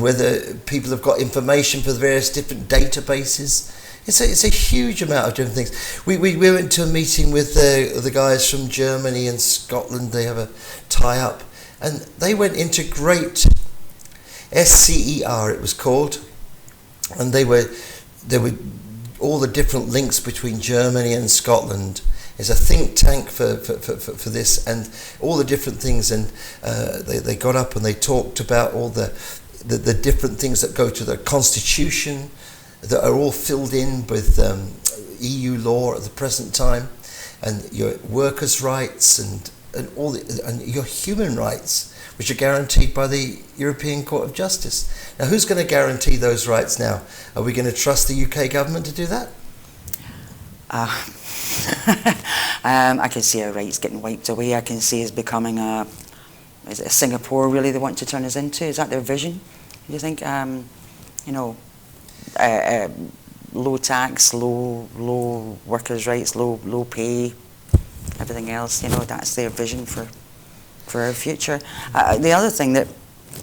whether people have got information for the various different databases. It's a huge amount of different things. We went to a meeting with the guys from Germany and Scotland. They have a tie-up, and they went into great SCER, it was called, and they were all the different links between Germany and Scotland, is a think tank for this and all the different things. And they got up and they talked about all the different things that go to the constitution that are all filled in with EU law at the present time, and your workers' rights and your human rights, which are guaranteed by the European Court of Justice. Now, who's going to guarantee those rights now? Are we going to trust the UK government to do that? I can see our rights getting wiped away. I can see us becoming is it Singapore really they want to turn us into? Is that their vision? Do you think, low tax, low workers' rights, low pay, everything else, that's their vision for our future. The other thing that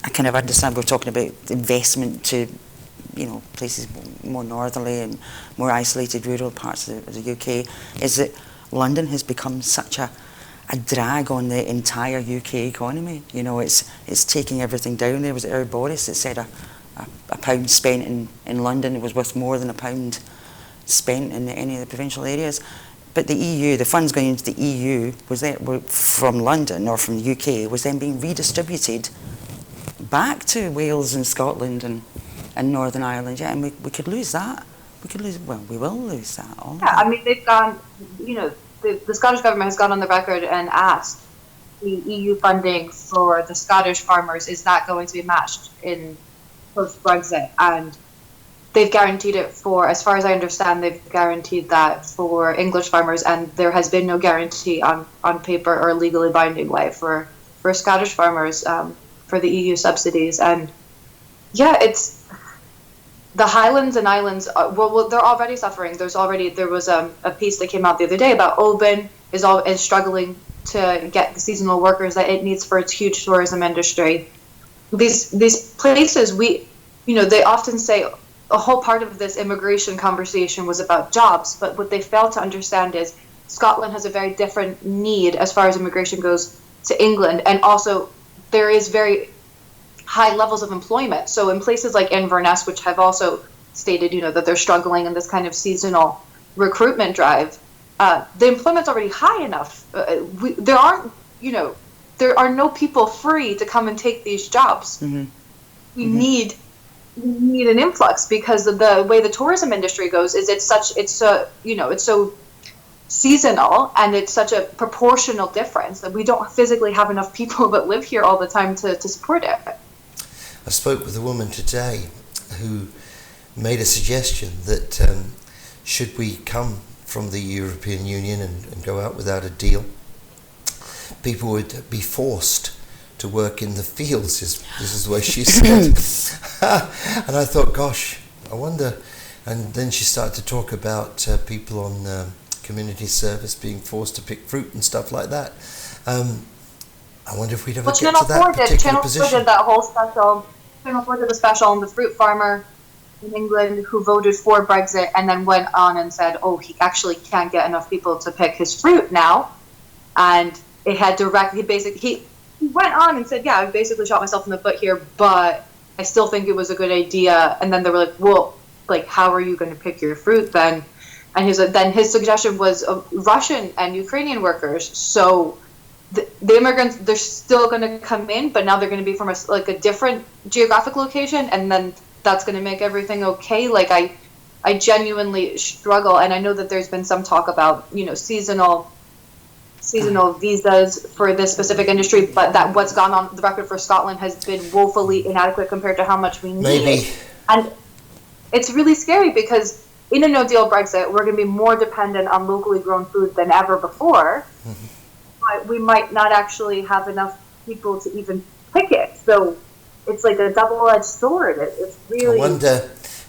I kind of understand, we're talking about investment to, places more northerly and more isolated rural parts of the UK, is that London has become such a drag on the entire UK economy. It's taking everything down. There was our Boris that said a pound spent in London was worth more than a pound spent in any of the provincial areas. But the EU, the funds going into the EU were from London or from the UK, was then being redistributed back to Wales and Scotland and Northern Ireland. Yeah, and we could lose that. We will lose that. I mean, they've gone, the Scottish government has gone on the record and asked the EU funding for the Scottish farmers is not going to be matched in post-Brexit, and they've guaranteed it for, as far as I understand, they've guaranteed that for English farmers, and there has been no guarantee on paper or legally binding way for Scottish farmers for the EU subsidies. And yeah, it's the Highlands and Islands. Well, they're already suffering. There was a piece that came out the other day about Oban is struggling to get the seasonal workers that it needs for its huge tourism industry. These places, they often say a whole part of this immigration conversation was about jobs, but what they fail to understand is Scotland has a very different need as far as immigration goes to England, and also there is very high levels of employment. So in places like Inverness, which have also stated, that they're struggling in this kind of seasonal recruitment drive, the employment's already high enough. There are no people free to come and take these jobs. Mm-hmm. We need an influx, because of the way the tourism industry goes is it's so seasonal, and it's such a proportional difference that we don't physically have enough people that live here all the time to support it. I spoke with a woman today who made a suggestion that should we come from the European Union and go out without a deal, people would be forced to work in the fields. This is the way she said. And I thought, gosh, I wonder. And then she started to talk about people on community service being forced to pick fruit and stuff like that. I wonder if we'd ever get to that particular position. Channel 4 did that whole special. Channel 4 did a special on the fruit farmer in England who voted for Brexit and then went on and said, he actually can't get enough people to pick his fruit now. And it had he went on and said, I basically shot myself in the foot here, but I still think it was a good idea. And then they were like, well, how are you going to pick your fruit then? And his suggestion was Russian and Ukrainian workers. So the immigrants, they're still going to come in, but now they're going to be from a different geographic location, and then that's going to make everything okay. I genuinely struggle, and I know that there's been some talk about seasonal visas for this specific industry, but that what's gone on the record for Scotland has been woefully inadequate compared to how much we need. Maybe. And it's really scary because in a no-deal Brexit, we're going to be more dependent on locally grown food than ever before. Mm-hmm. But we might not actually have enough people to even pick it. So it's like a double-edged sword. It's really... I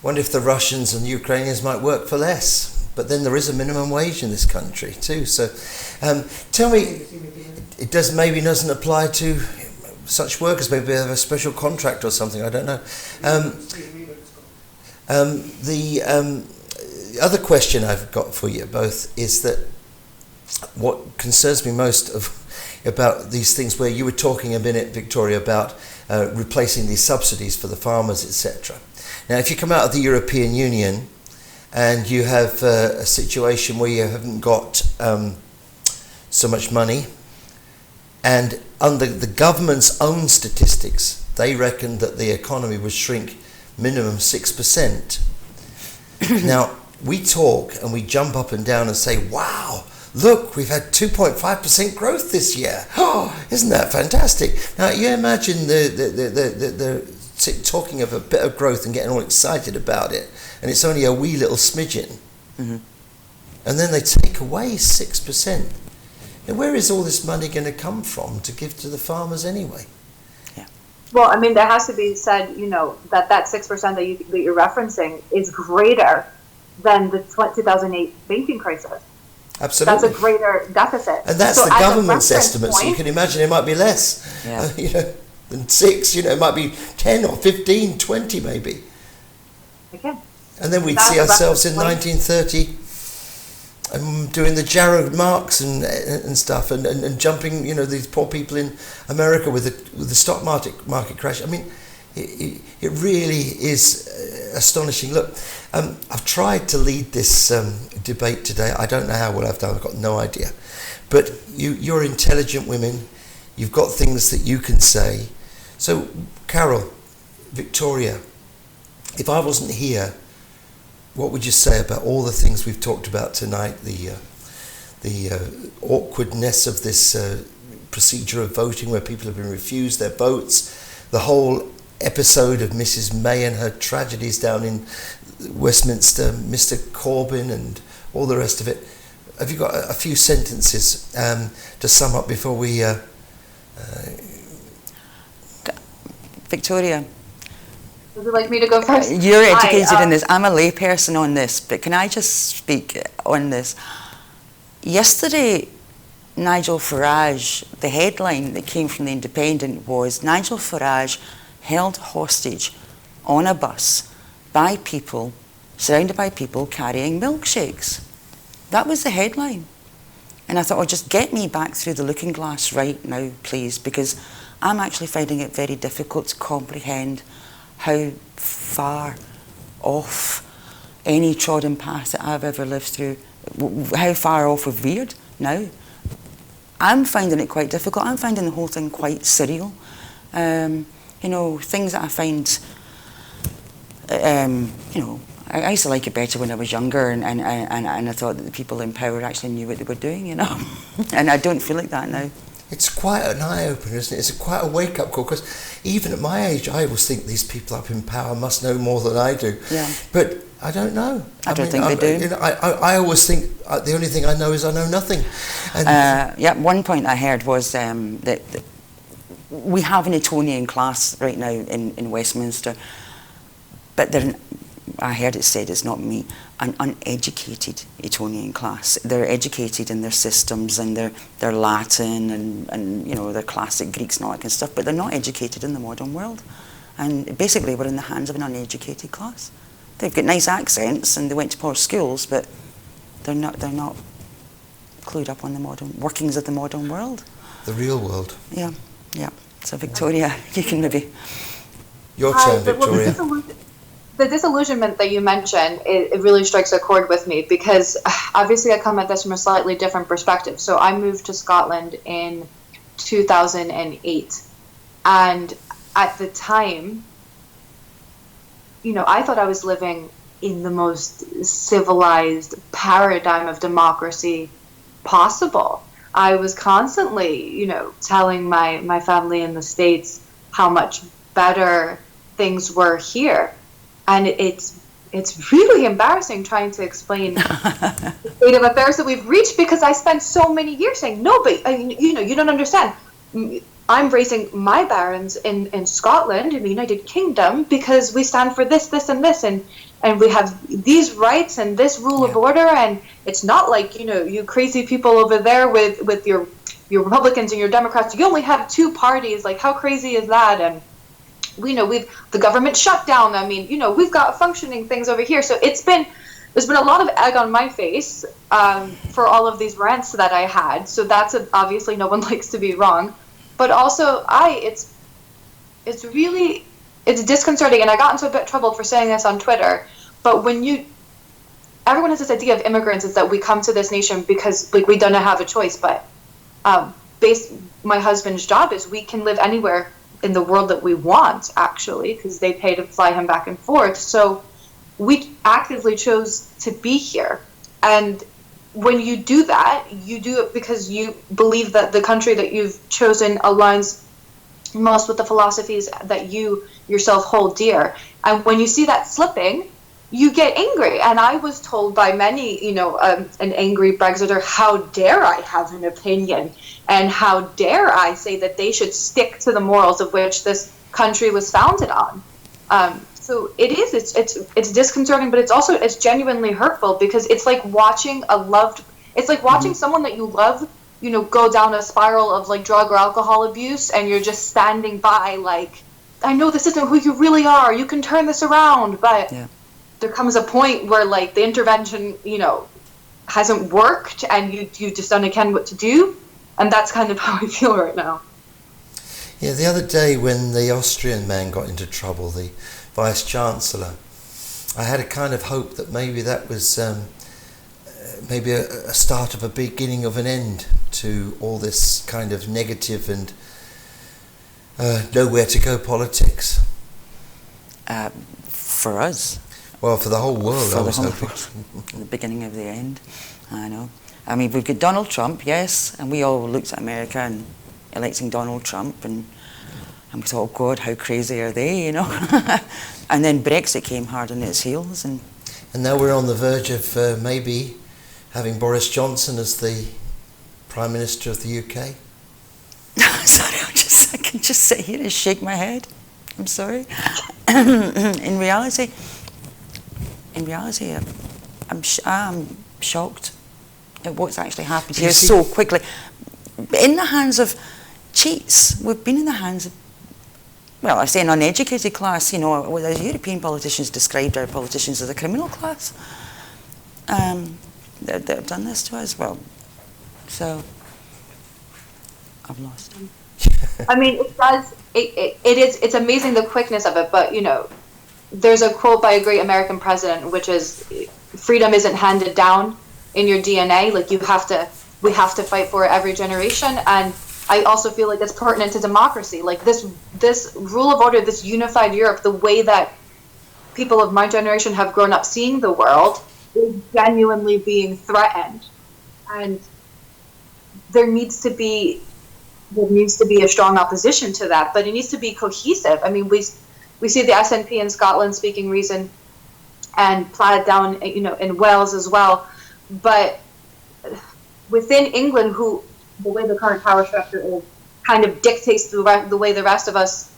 wonder if the Russians and Ukrainians might work for less. But then there is a minimum wage in this country too. So tell me, it doesn't apply to such workers. Maybe they have a special contract or something. I don't know. The other question I've got for you both is that what concerns me most about these things, where you were talking a minute, Victoria, about replacing these subsidies for the farmers, etc. Now, if you come out of the European Union and you have a situation where you haven't got so much money. And under the government's own statistics, they reckoned that the economy would shrink minimum 6%. Now, we talk and we jump up and down and say, wow, look, we've had 2.5% growth this year. Oh, isn't that fantastic? Now, you imagine the talking of a bit of growth and getting all excited about it, and it's only a wee little smidgen. Mm-hmm. And then they take away 6%. And where is all this money going to come from to give to the farmers anyway? Yeah. Well, I mean, there has to be said, that 6% that you're referencing is greater than the 2008 banking crisis. Absolutely. That's a greater deficit. And that's the government's estimate, so you can imagine it might be less, than 6, it might be 10 or 15, 20 maybe. Okay. And then we'd see ourselves in 1930 doing the Jarrod Marks and stuff and jumping, these poor people in America with the stock market crash. I mean, it really is astonishing. Look, I've tried to lead this debate today. I don't know how well I've done. I've got no idea. But you're intelligent women. You've got things that you can say. So, Carol, Victoria, if I wasn't here, what would you say about all the things we've talked about tonight? The awkwardness of this procedure of voting, where people have been refused their votes, the whole episode of Mrs. May and her tragedies down in Westminster, Mr. Corbyn, and all the rest of it. Have you got a few sentences to sum up before we? Victoria. Would you like me to go first? You're educated in this. I'm a layperson on this, but can I just speak on this? Yesterday, Nigel Farage, the headline that came from The Independent was Nigel Farage held hostage on a bus by people, surrounded by people carrying milkshakes. That was the headline. And I thought, oh, just get me back through the looking glass right now, please, because I'm actually finding it very difficult to comprehend how far off any trodden path that I've ever lived through, how far off we've veered now. I'm finding it quite difficult. I'm finding the whole thing quite surreal. Things that I find, I used to like it better when I was younger, and I thought that the people in power actually knew what they were doing, and I don't feel like that now. It's quite an eye-opener, isn't it? It's quite a wake-up call, because even at my age, I always think these people up in power must know more than I do. Yeah. But I don't know. I don't think they do. I always think the only thing I know is I know nothing. And one point I heard was that we have an Etonian class right now in Westminster, but I heard it said, it's not me, an uneducated Etonian class. They're educated in their systems and their Latin and their classic Greeks and all that kind of stuff, but they're not educated in the modern world. And basically we're in the hands of an uneducated class. They've got nice accents and they went to poor schools, but they're not clued up on the modern workings of the modern world. The real world. Yeah. So Victoria, you can maybe... Your turn, Victoria. The disillusionment that you mentioned, it really strikes a chord with me, because obviously I come at this from a slightly different perspective. So I moved to Scotland in 2008, and at the time, I thought I was living in the most civilized paradigm of democracy possible. I was constantly, telling my family in the States how much better things were here. And it's really embarrassing trying to explain the state of affairs that we've reached, because I spent so many years saying, no, but you don't understand. I'm raising my barons in Scotland, in the United Kingdom, because we stand for this, this, and this, and we have these rights and this rule of order, and it's not like you crazy people over there with your Republicans and your Democrats. You only have two parties. Like, how crazy is that? And we've the government shut down. I mean, we've got functioning things over here. So there's been a lot of egg on my face for all of these rants that I had. So that's obviously no one likes to be wrong, but also it's disconcerting. And I got into a bit of trouble for saying this on Twitter. But everyone has this idea of immigrants is that we come to this nation because we don't have a choice. But my husband's job is we can live anywhere in the world that we want, actually, because they pay to fly him back and forth. So we actively chose to be here. And when you do that, you do it because you believe that the country that you've chosen aligns most with the philosophies that you yourself hold dear. And when you see that slipping, you get angry. And I was told by many, an angry Brexiter, how dare I have an opinion? And how dare I say that they should stick to the morals of which this country was founded on? So it is, it's disconcerting, but it's genuinely hurtful, because it's like watching someone that you love, go down a spiral of like drug or alcohol abuse, and you're just standing by like, I know this isn't who you really are, you can turn this around, but there comes a point where like the intervention, hasn't worked, and you just don't know what to do, and that's kind of how I feel right now. Yeah, the other day when the Austrian man got into trouble, the Vice-Chancellor, I had a kind of hope that maybe that was maybe a start of a beginning of an end to all this kind of negative and nowhere to go politics. For us. Well, for the whole world, I was hoping. The beginning of the end, I know. I mean, we've got Donald Trump, yes, and we all looked at America and electing Donald Trump, and we thought, oh God, how crazy are they, And then Brexit came hard on its heels. And now we're on the verge of maybe having Boris Johnson as the Prime Minister of the UK. Sorry, I can just sit here and shake my head. I'm sorry. In reality, I'm shocked at what's actually happened here so quickly. In the hands of cheats. We've been in the hands of, well, I say an uneducated class, as European politicians described our politicians as a criminal class that have done this to us. Well, so I've lost. I mean, it does. It's amazing the quickness of it, but there's a quote by a great American president, which is, "Freedom isn't handed down in your DNA. Like we have to fight for it every generation." And I also feel like it's pertinent to democracy. Like this rule of order, this unified Europe, the way that people of my generation have grown up seeing the world, is genuinely being threatened, and there needs to be a strong opposition to that, but it needs to be cohesive. I mean, we see the SNP in Scotland speaking reason, and Plaid down, in Wales as well. But within England, the way the current power structure is, kind of dictates the way the rest of us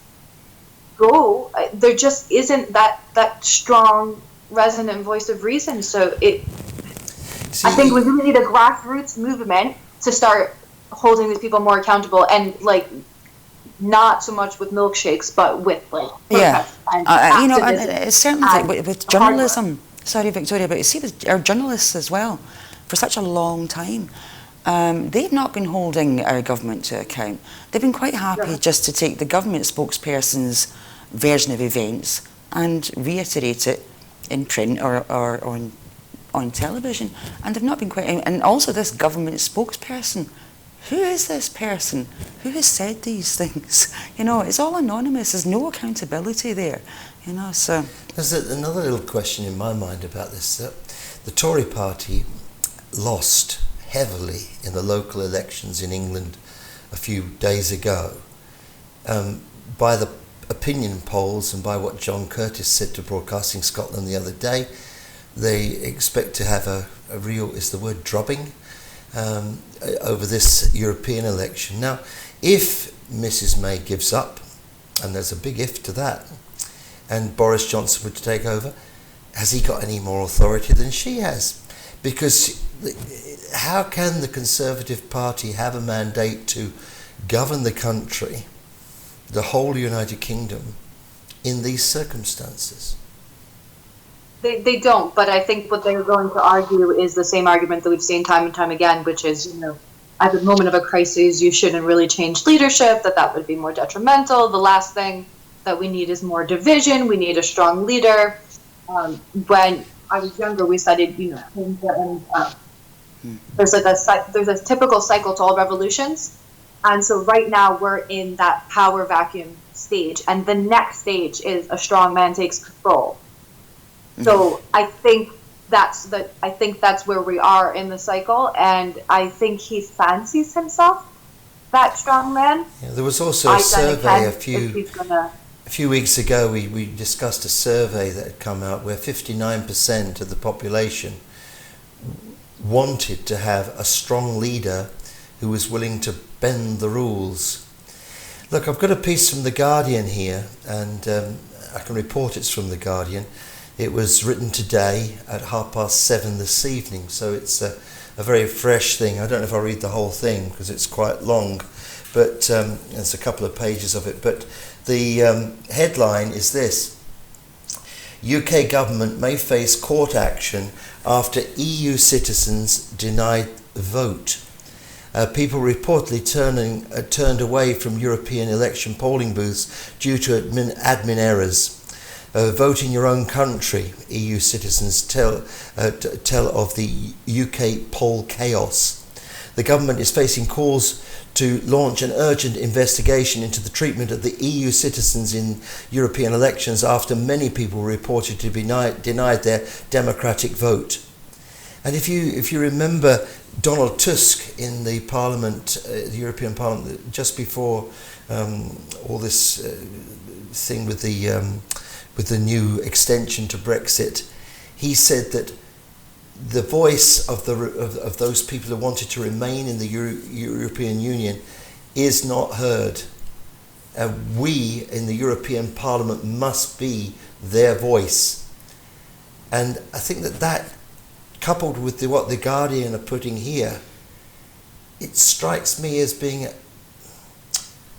go. There just isn't that strong, resonant voice of reason. So I think we really need a grassroots movement to start holding these people more accountable, and not so much with milkshakes, but with protests and it's certainly like with journalism. Sorry, Victoria, but you see with our journalists as well, for such a long time, they've not been holding our government to account. They've been quite happy just to take the government spokesperson's version of events and reiterate it in print or on television, and they've not been quite. And also, this government spokesperson. Who is this person? Who has said these things? It's all anonymous. There's no accountability there. So there's another little question in my mind about this. The Tory party lost heavily in the local elections in England a few days ago. By the opinion polls and by what John Curtis said to Broadcasting Scotland the other day, they expect to have a real, is the word drubbing, over this European election. Now, if Mrs May gives up, and there's a big if to that, and Boris Johnson would take over, has he got any more authority than she has? Because how can the Conservative Party have a mandate to govern the country, the whole United Kingdom, in these circumstances? They don't, but I think what they're going to argue is the same argument that we've seen time and time again, which is, at the moment of a crisis, you shouldn't really change leadership, that would be more detrimental. The last thing that we need is more division. We need a strong leader. When I was younger, we studied, There's a typical cycle to all revolutions, and so right now we're in that power vacuum stage, and the next stage is a strong man takes control. So I think that's where we are in the cycle, and I think he fancies himself that strong man. Yeah, there was also a survey a few weeks ago. We discussed a survey that had come out where 59% of the population wanted to have a strong leader who was willing to bend the rules. Look, I've got a piece from The Guardian here, and I can report it's from The Guardian. It was written today at 7:30 this evening, so it's a very fresh thing. I don't know if I'll read the whole thing because it's quite long, but there's a couple of pages of it. But the headline is this: UK government may face court action after EU citizens denied vote. People reportedly turned away from European election polling booths due to admin errors. Vote in your own country, EU citizens tell of the UK poll chaos. The government is facing calls to launch an urgent investigation into the treatment of the EU citizens in European elections after many people reported to be denied their democratic vote. And if you remember Donald Tusk in the Parliament, the European Parliament, just before all this thing with the new extension to Brexit, he said that the voice of those people who wanted to remain in the European Union is not heard. We in the European Parliament must be their voice. And I think that coupled with what The Guardian are putting here, it strikes me as being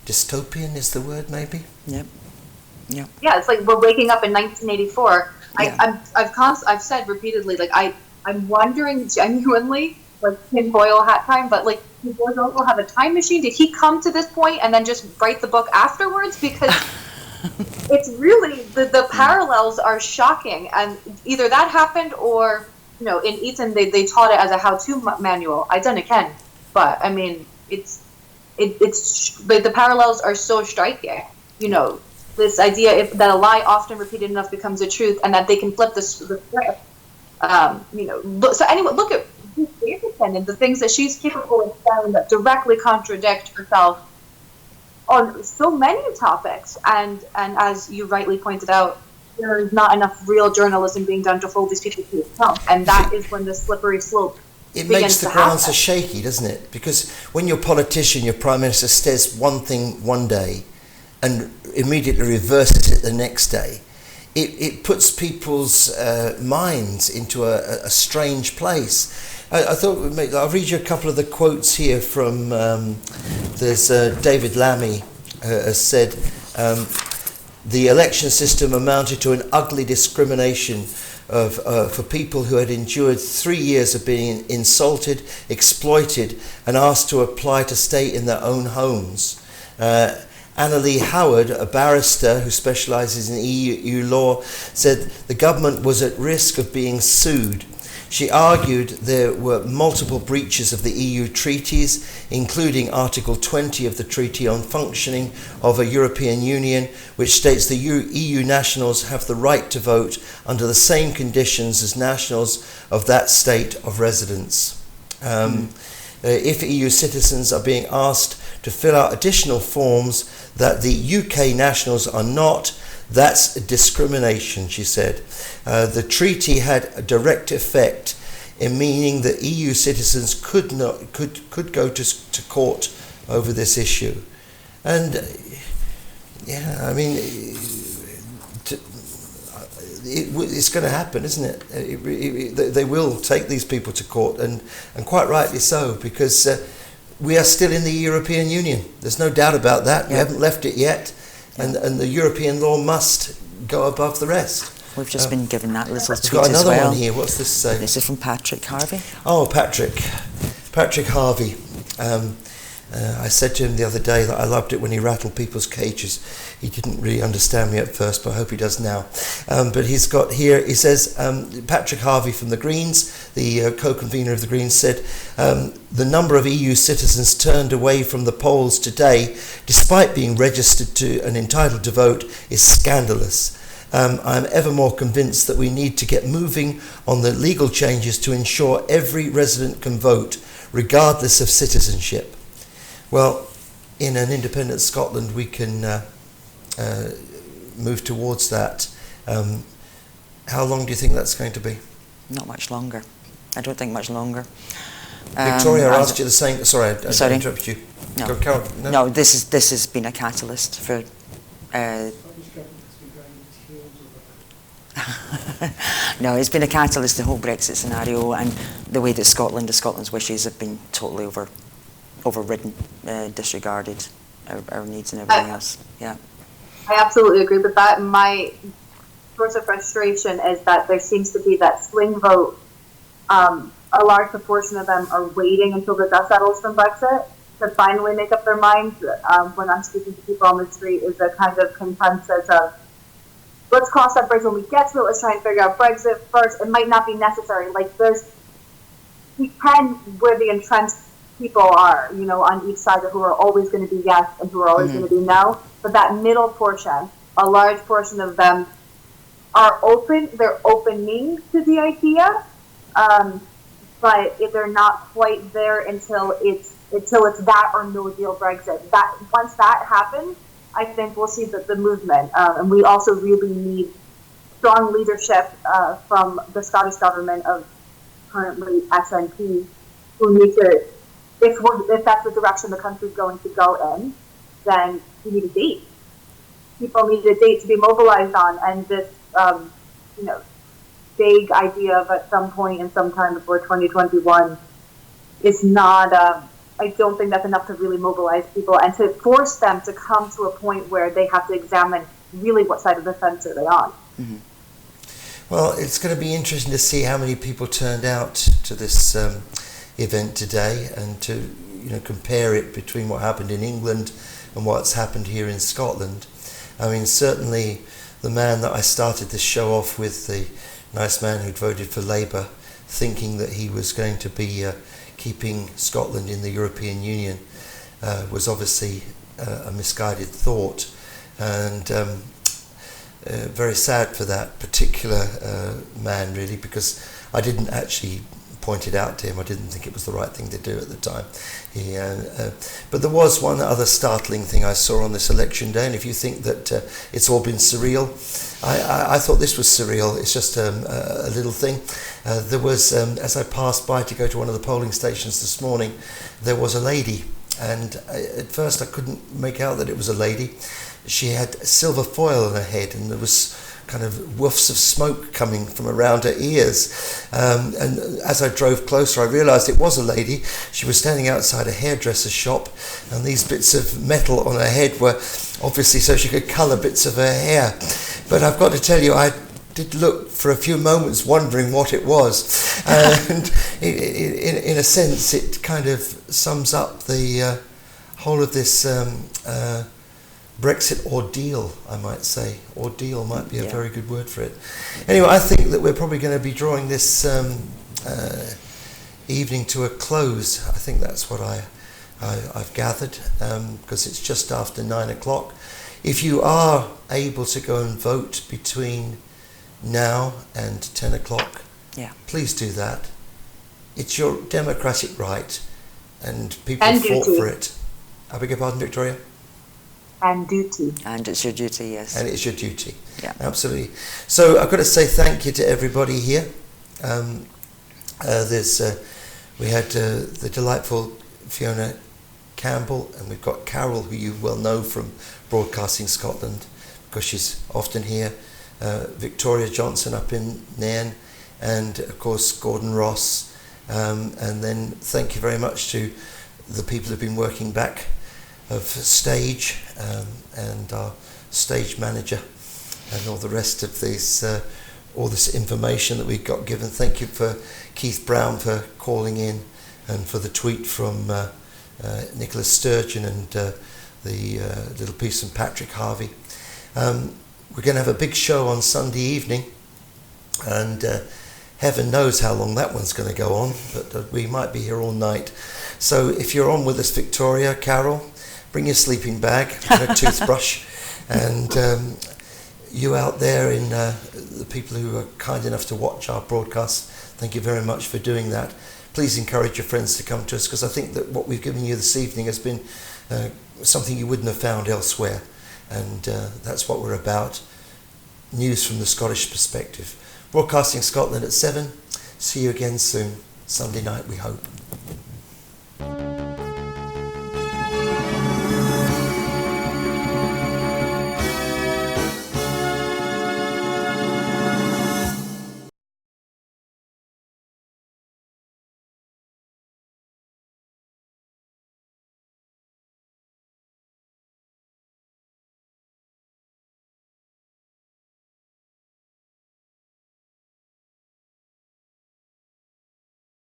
dystopian is the word, maybe? Yep. Yeah. Yeah, it's like we're waking up in 1984. Yeah. I've said repeatedly, like I'm wondering genuinely, like tinfoil hat time, but like does Orwell have a time machine? Did he come to this point and then just write the book afterwards? Because it's really the parallels are shocking, and either that happened or in Eton they taught it as a how-to manual. I done it again, but I mean it's the parallels are so striking. This idea that a lie often repeated enough becomes a truth, and that they can flip the script. So anyway, look at Ruth Davidson and the things that she's capable of saying that directly contradict herself on so many topics. And as you rightly pointed out, there is not enough real journalism being done to hold these people to account, and that is when the slippery slope. It makes the ground so shaky, doesn't it? Because when your politician, your prime minister, says one thing one day and immediately reverses it the next day, it puts people's minds into a strange place. I thought I'll read you a couple of the quotes here from there's David Lammy has said the election system amounted to an ugly discrimination for people who had endured 3 years of being insulted, exploited, and asked to apply to stay in their own homes. Annalee Howard, a barrister who specialises in EU law, said the government was at risk of being sued. She argued there were multiple breaches of the EU treaties, including Article 20 of the Treaty on Functioning of a European Union, which states the EU nationals have the right to vote under the same conditions as nationals of that state of residence. If EU citizens are being asked to fill out additional forms that the UK nationals are not, that's discrimination, she said. The treaty had a direct effect in meaning that EU citizens could go to court over this issue. And yeah, I mean, it's going to happen, isn't it? They will take these people to court, and quite rightly so, because we are still in the European Union. There's no doubt about that. Yeah. We haven't left it yet, and the European law must go above the rest. We've just been given that little tweet as well. Got another one here. What's this say? This is from Patrick Harvey. Oh, Patrick Harvey. I said to him the other day that I loved it when he rattled people's cages. He didn't really understand me at first, but I hope he does now. But he's got here, he says, Patrick Harvey from the Greens, the co-convener of the Greens, said, the number of EU citizens turned away from the polls today, despite being registered to and entitled to vote, is scandalous. I'm ever more convinced that we need to get moving on the legal changes to ensure every resident can vote, regardless of citizenship. Well, in an independent Scotland, we can move towards that. How long do you think that's going to be? Not much longer. I don't think much longer. Victoria, I asked you the same. Sorry, I interrupted you. No. Go, Carol. No, this has been a catalyst for. No, it's been a catalyst, the whole Brexit scenario, and the way that Scotland's wishes have been totally overridden, disregarded, our needs and everything else. Yeah. I absolutely agree with that. My source of frustration is that there seems to be that swing vote. A large proportion of them are waiting until the dust settles from Brexit to finally make up their minds. When I'm speaking to people on the street, is a kind of consensus of, let's cross that bridge when we get to it. Let's try and figure out Brexit first. It might not be necessary. Like, we can, where the entrenched people are, you know, on each side, who are always going to be yes and who are always going to be no. But that middle portion, a large portion of them are open. They're opening to the idea, but if they're not quite there until it's that or no deal Brexit. That once that happens, I think we'll see the movement, and we also really need strong leadership from the Scottish government of currently SNP, who need to, if that's the direction the country's going to go in, then we need a date. People need a date to be mobilized on, and this, vague idea of at some point in some time before 2021 is not. I don't think that's enough to really mobilize people and to force them to come to a point where they have to examine really what side of the fence are they on. Mm-hmm. Well, it's going to be interesting to see how many people turned out to this event today, and to compare it between what happened in England and what's happened here in Scotland. I mean, certainly the man that I started this show off with, the nice man who'd voted for Labour, thinking that he was going to be keeping Scotland in the European Union, was obviously a misguided thought, and very sad for that particular man, really, because I didn't actually point it out to him. I didn't think it was the right thing to do at the time. But there was one other startling thing I saw on this election day, and if you think that it's all been surreal, I thought this was surreal. It's just a little thing. There was, as I passed by to go to one of the polling stations this morning, there was a lady, and at first I couldn't make out that it was a lady. She had silver foil on her head, and there was kind of woofs of smoke coming from around her ears. And as I drove closer, I realised it was a lady. She was standing outside a hairdresser's shop, and these bits of metal on her head were obviously so she could colour bits of her hair. But I've got to tell you, I did look for a few moments wondering what it was. And in a sense, it kind of sums up the whole of this Brexit ordeal, I might say. Ordeal might be a very good word for it. Anyway, I think that we're probably going to be drawing this evening to a close. I think that's what I've gathered, because it's just after 9 o'clock. If you are able to go and vote between now and 10 o'clock, please do that. It's your democratic right, and people fought for it. I beg your pardon, Victoria? And duty. And it's your duty, yes. And it's your duty. Yeah. Absolutely. So I've got to say thank you to everybody here. We had the delightful Fiona Campbell, and we've got Carol, who you well know from Broadcasting Scotland, because she's often here. Victoria Johnson up in Nairn, and of course Gordon Ross. And then thank you very much to the people who've been working back of stage, and our stage manager, and all the rest of these, all this information that we got given. Thank you for Keith Brown for calling in, and for the tweet from Nicola Sturgeon and the little piece from Patrick Harvey. We're going to have a big show on Sunday evening, and heaven knows how long that one's going to go on, but we might be here all night. So if you're on with us, Victoria, Carol, bring your sleeping bag and a toothbrush, and you out there in the people who are kind enough to watch our broadcasts, thank you very much for doing that. Please encourage your friends to come to us, because I think that what we've given you this evening has been something you wouldn't have found elsewhere, and that's what we're about. News from the Scottish perspective. Broadcasting Scotland at 7. See you again soon. Sunday night, we hope.